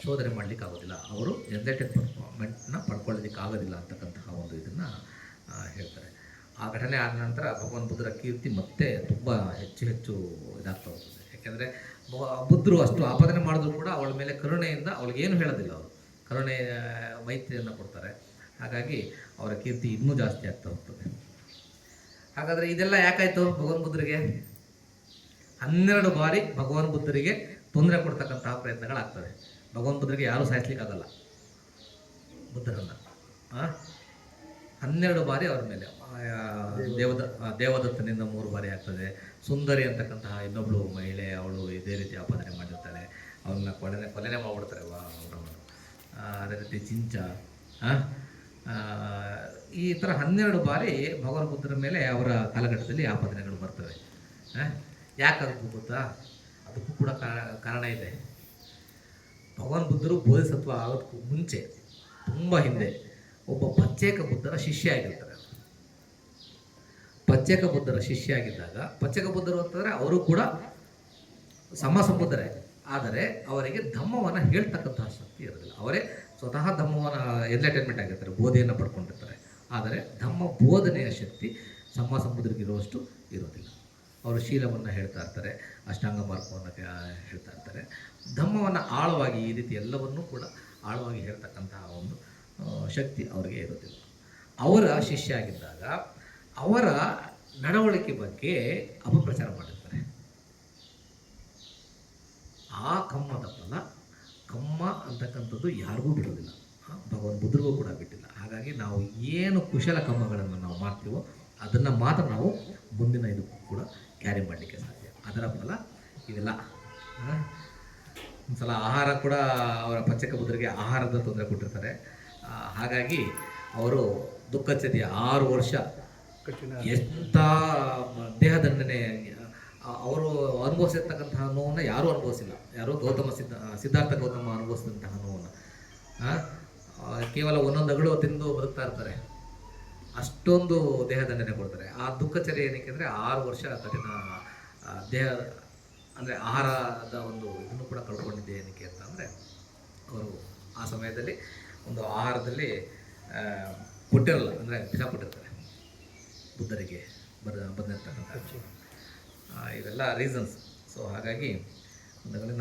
ಶೋಧನೆ ಮಾಡಲಿಕ್ಕಾಗೋದಿಲ್ಲ, ಅವರು ಎಂಟರ್ಟೈನ್ಮೆಂಟ್ನ ಪಡ್ಕೊಳ್ಳೋದಕ್ಕಾಗೋದಿಲ್ಲ ಅಂತಕ್ಕಂತಹ ಒಂದು ಇದನ್ನು ಹೇಳ್ತಾರೆ. ಆ ಘಟನೆ ಆದ ನಂತರ ಭಗವಾನ್ ಬುದ್ಧರ ಕೀರ್ತಿ ಮತ್ತೆ ತುಂಬ ಹೆಚ್ಚು ಇದಾಗ್ತಾ ಹೋಗ್ತದೆ. ಯಾಕೆಂದರೆ ಬುದ್ಧರು ಅಷ್ಟು ಆಪಾದನೆ ಮಾಡಿದ್ರು ಕೂಡ ಅವಳ ಮೇಲೆ ಕರುಣೆಯಿಂದ ಅವಳಿಗೇನು ಹೇಳೋದಿಲ್ಲ, ಅವರು ಕರುಣೆ ಮೈತ್ರಿಯನ್ನು ಕೊಡ್ತಾರೆ. ಹಾಗಾಗಿ ಅವರ ಕೀರ್ತಿ ಇನ್ನೂ ಜಾಸ್ತಿ ಆಗ್ತಾ ಹೋಗ್ತದೆ. ಹಾಗಾದರೆ ಇದೆಲ್ಲ ಯಾಕಾಯಿತು? ಭಗವಾನ್ ಬುದ್ಧರಿಗೆ 12 ಬಾರಿ ಭಗವಾನ್ ಬುದ್ಧರಿಗೆ ತೊಂದರೆ ಕೊಡ್ತಕ್ಕಂತಹ ಪ್ರಯತ್ನಗಳಾಗ್ತವೆ. ಭಗವಾನ್ ಬುದ್ಧರಿಗೆ ಯಾರೂ ಸಾಯಿಸ್ಲಿಕ್ಕಾಗಲ್ಲ ಬುದ್ಧರನ್ನು. 12 ಬಾರಿ ಅವ್ರ ಮೇಲೆ ದೇವದತ್ತನಿಂದ 3 ಬಾರಿ ಆಗ್ತದೆ. ಸುಂದರಿ ಅಂತಕ್ಕಂತಹ ಇನ್ನೊಬ್ಳು ಮಹಿಳೆ, ಅವಳು ಇದೇ ರೀತಿ ಆಪಾದನೆ ಮಾಡಿರ್ತಾಳೆ, ಅವನ್ನ ಕೊಲೆನೇ ಮಾಡಿಬಿಡ್ತಾರೆ. ಅದೇ ರೀತಿ ಚಿಂಚ, ಆ, ಆ, ಈ ಥರ 12 ಬಾರಿ ಭಗವಾನ್ ಬುದ್ಧರ ಮೇಲೆ ಅವರ ಕಾಲಘಟ್ಟದಲ್ಲಿ ಆಪಾದನೆಗಳು ಬರ್ತವೆ. ಯಾಕಾಗಬೇಕು ಗೊತ್ತಾ? ಅದಕ್ಕೂ ಕೂಡ ಕಾರಣ ಇದೆ. ಭಗವಾನ್ ಬುದ್ಧರು ಬೋಧಿಸತ್ವ ಆಗೋದಕ್ಕೂ ಮುಂಚೆ, ತುಂಬ ಹಿಂದೆ, ಒಬ್ಬ ಪಚ್ಚೇಕ ಬುದ್ಧರ ಶಿಷ್ಯ ಆಗಿರ್ತಾರೆ. ಪಚ್ಚೇಕ ಬುದ್ಧರ ಶಿಷ್ಯ ಆಗಿದ್ದಾಗ, ಪಚ್ಚೇಕ ಬುದ್ಧರು ಅಂತಂದರೆ ಅವರು ಕೂಡ ಸಮಬುದ್ಧರೇ, ಆದರೆ ಅವರಿಗೆ ಧಮ್ಮವನ್ನು ಹೇಳ್ತಕ್ಕಂತಹ ಶಕ್ತಿ ಇರೋದಿಲ್ಲ. ಅವರೇ ಸ್ವತಃ ಧಮ್ಮವನ್ನು ಎನ್ಲೈಟೈನ್ಮೆಂಟ್ ಆಗಿರ್ತಾರೆ, ಬೋಧೆಯನ್ನು ಪಡ್ಕೊಂಡಿರ್ತಾರೆ. ಆದರೆ ಧಮ್ಮ ಬೋಧನೆಯ ಶಕ್ತಿ ಸಮಬುದ್ಧರಿಗಿರುವಷ್ಟು ಇರೋದಿಲ್ಲ. ಅವರು ಶೀಲವನ್ನು ಹೇಳ್ತಾ ಇರ್ತಾರೆ, ಅಷ್ಟಾಂಗ ಮಾರ್ಗವನ್ನು ಹೇಳ್ತಾ ಇರ್ತಾರೆ. ಧಮ್ಮವನ್ನು ಆಳವಾಗಿ, ಈ ರೀತಿ ಎಲ್ಲವನ್ನೂ ಕೂಡ ಆಳವಾಗಿ ಹೇಳ್ತಕ್ಕಂತಹ ಒಂದು ಶಕ್ತಿ ಅವರಿಗೆ ಇರೋದಿಲ್ಲ. ಅವರ ಶಿಷ್ಯ ಆಗಿದ್ದಾಗ ಅವರ ನಡವಳಿಕೆ ಬಗ್ಗೆ ಅಪಪ್ರಚಾರ ಮಾಡಿರ್ತಾರೆ. ಆ ಕಮ್ಮದ ಫಲ, ಕಮ್ಮ ಅಂತಕ್ಕಂಥದ್ದು ಯಾರಿಗೂ ಬಿಡೋದಿಲ್ಲ, ಭಗವಾನ್ ಬುದ್ಧರಿಗೂ ಕೂಡ ಬಿಟ್ಟಿಲ್ಲ. ಹಾಗಾಗಿ ನಾವು ಏನು ಕುಶಲ ಕಮ್ಮಗಳನ್ನು ನಾವು ಮಾಡ್ತೀವೋ ಅದನ್ನು ಮಾತ್ರ ನಾವು ಮುಂದಿನ ಇದಕ್ಕೂ ಕೂಡ ಕ್ಯಾರಿ ಮಾಡಲಿಕ್ಕೆ ಸಾಧ್ಯ. ಅದರ ಫಲ ಇವೆಲ್ಲ. ಒಂದು ಸಲ ಆಹಾರ ಕೂಡ, ಅವರ ಪಚ್ಚಕ ಬುದ್ಧರಿಗೆ ಆಹಾರದ ತೊಂದರೆ ಕೊಟ್ಟಿರ್ತಾರೆ. ಹಾಗಾಗಿ ಅವರು ದುಃಖಚ್ಛದಿಯ 6 ವರ್ಷ ಎಂಥ ದೇಹದಂಡನೆ, ಅವರು ಅನುಭವಿಸಿರ್ತಕ್ಕಂತಹ ನೋವನ್ನು ಯಾರೂ ಅನುಭವಿಸಿಲ್ಲ. ಯಾರೋ ಸಿದ್ಧಾರ್ಥ ಗೌತಮ ಅನುಭವಿಸಿದಂತಹ ನೋವನ್ನು ಕೇವಲ ಒಂದೊಂದು ಅಗಳು ತಿಂದು ಬದುಕ್ತಾ ಇರ್ತಾರೆ. ಅಷ್ಟೊಂದು ದೇಹದಂಡನೆ ಕೊಡ್ತಾರೆ. ಆ ದುಃಖಚರ್ಯ ಏನಕ್ಕೆ ಅಂದರೆ 6 ವರ್ಷ ಕಠಿಣ ದೇಹ, ಅಂದರೆ ಆಹಾರದ ಒಂದು ಇದನ್ನು ಕೂಡ ಕಳ್ಕೊಂಡಿದ್ದೆ. ಏನಕ್ಕೆ ಅಂತ ಅಂದರೆ ಅವರು ಆ ಸಮಯದಲ್ಲಿ ಒಂದು ಆಹಾರದಲ್ಲಿ ಕೊಟ್ಟಿರಲ್ಲ, ಅಂದರೆ ಬಿಸಾಪಟ್ಟಿರ್ತಾರೆ ಬುದ್ಧರಿಗೆ ಬಂದಿರ್ತಕ್ಕಂಥ ಇವೆಲ್ಲ ರೀಸನ್ಸ್. ಸೊ ಹಾಗಾಗಿ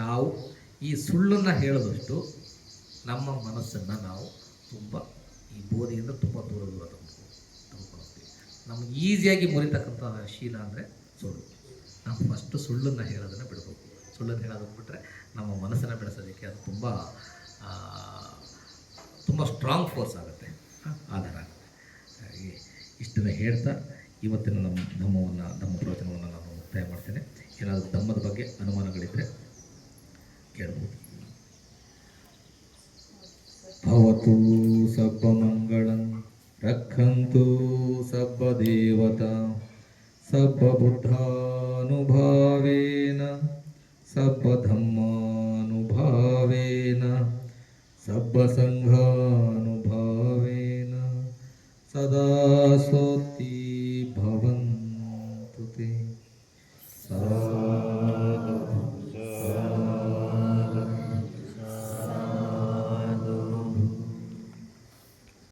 ನಾವು ಈ ಸುಳ್ಳನ್ನು ಹೇಳೋದಷ್ಟು ನಮ್ಮ ಮನಸ್ಸನ್ನು ನಾವು ತುಂಬ ಈ ಬೋಧೆಯಿಂದ ತುಂಬ ದೂರ ತೆಗೆದುಕೊಳ್ತೀವಿ. ನಮ್ಗೆ ಈಸಿಯಾಗಿ ಮುರಿತಕ್ಕಂಥ ಶೀಲ ಅಂದರೆ ಸುಳ್ಳು. ನಾವು ಫಸ್ಟು ಸುಳ್ಳನ್ನು ಹೇಳೋದನ್ನು ಬಿಡಬೇಕು. ಸುಳ್ಳನ್ನು ಹೇಳೋದನ್ನು ಬಿಟ್ಟರೆ ನಮ್ಮ ಮನಸ್ಸನ್ನು ಬೆಳೆಸೋದಕ್ಕೆ ಅದು ತುಂಬ ಸ್ಟ್ರಾಂಗ್ ಫೋರ್ಸ್ ಆಗುತ್ತೆ, ಆಧಾರ ಆಗುತ್ತೆ. ಹಾಗೆ ಇಷ್ಟನ್ನು ಹೇಳ್ತಾ ಇವತ್ತಿನ ನಮ್ಮ ಪ್ರವಚನವನ್ನು ನಾನು ಮುಕ್ತಾಯ ಮಾಡ್ತೇನೆ. ಏನಾದರೂ ಧಮ್ಮದ ಬಗ್ಗೆ ಅನುಮಾನಗಳಿದ್ದರೆ ಕೇಳ್ಬೋದು. ಭವತು ಸಬ್ಬ ಮಂಗಳಂ ರಕ್ಷಂತು ಸಬ್ಬ ದೇವತಾ ಸಬ್ಬ ಬುದ್ಧಾನುಭಾವೇನ ಸಬ್ಬ ಧಮ್ಮಾನುಭಾವೇನ ಸಬ್ಬ ಸಂಘಾನುಭಾವೇನ ಸದಾ ಸೋತಿ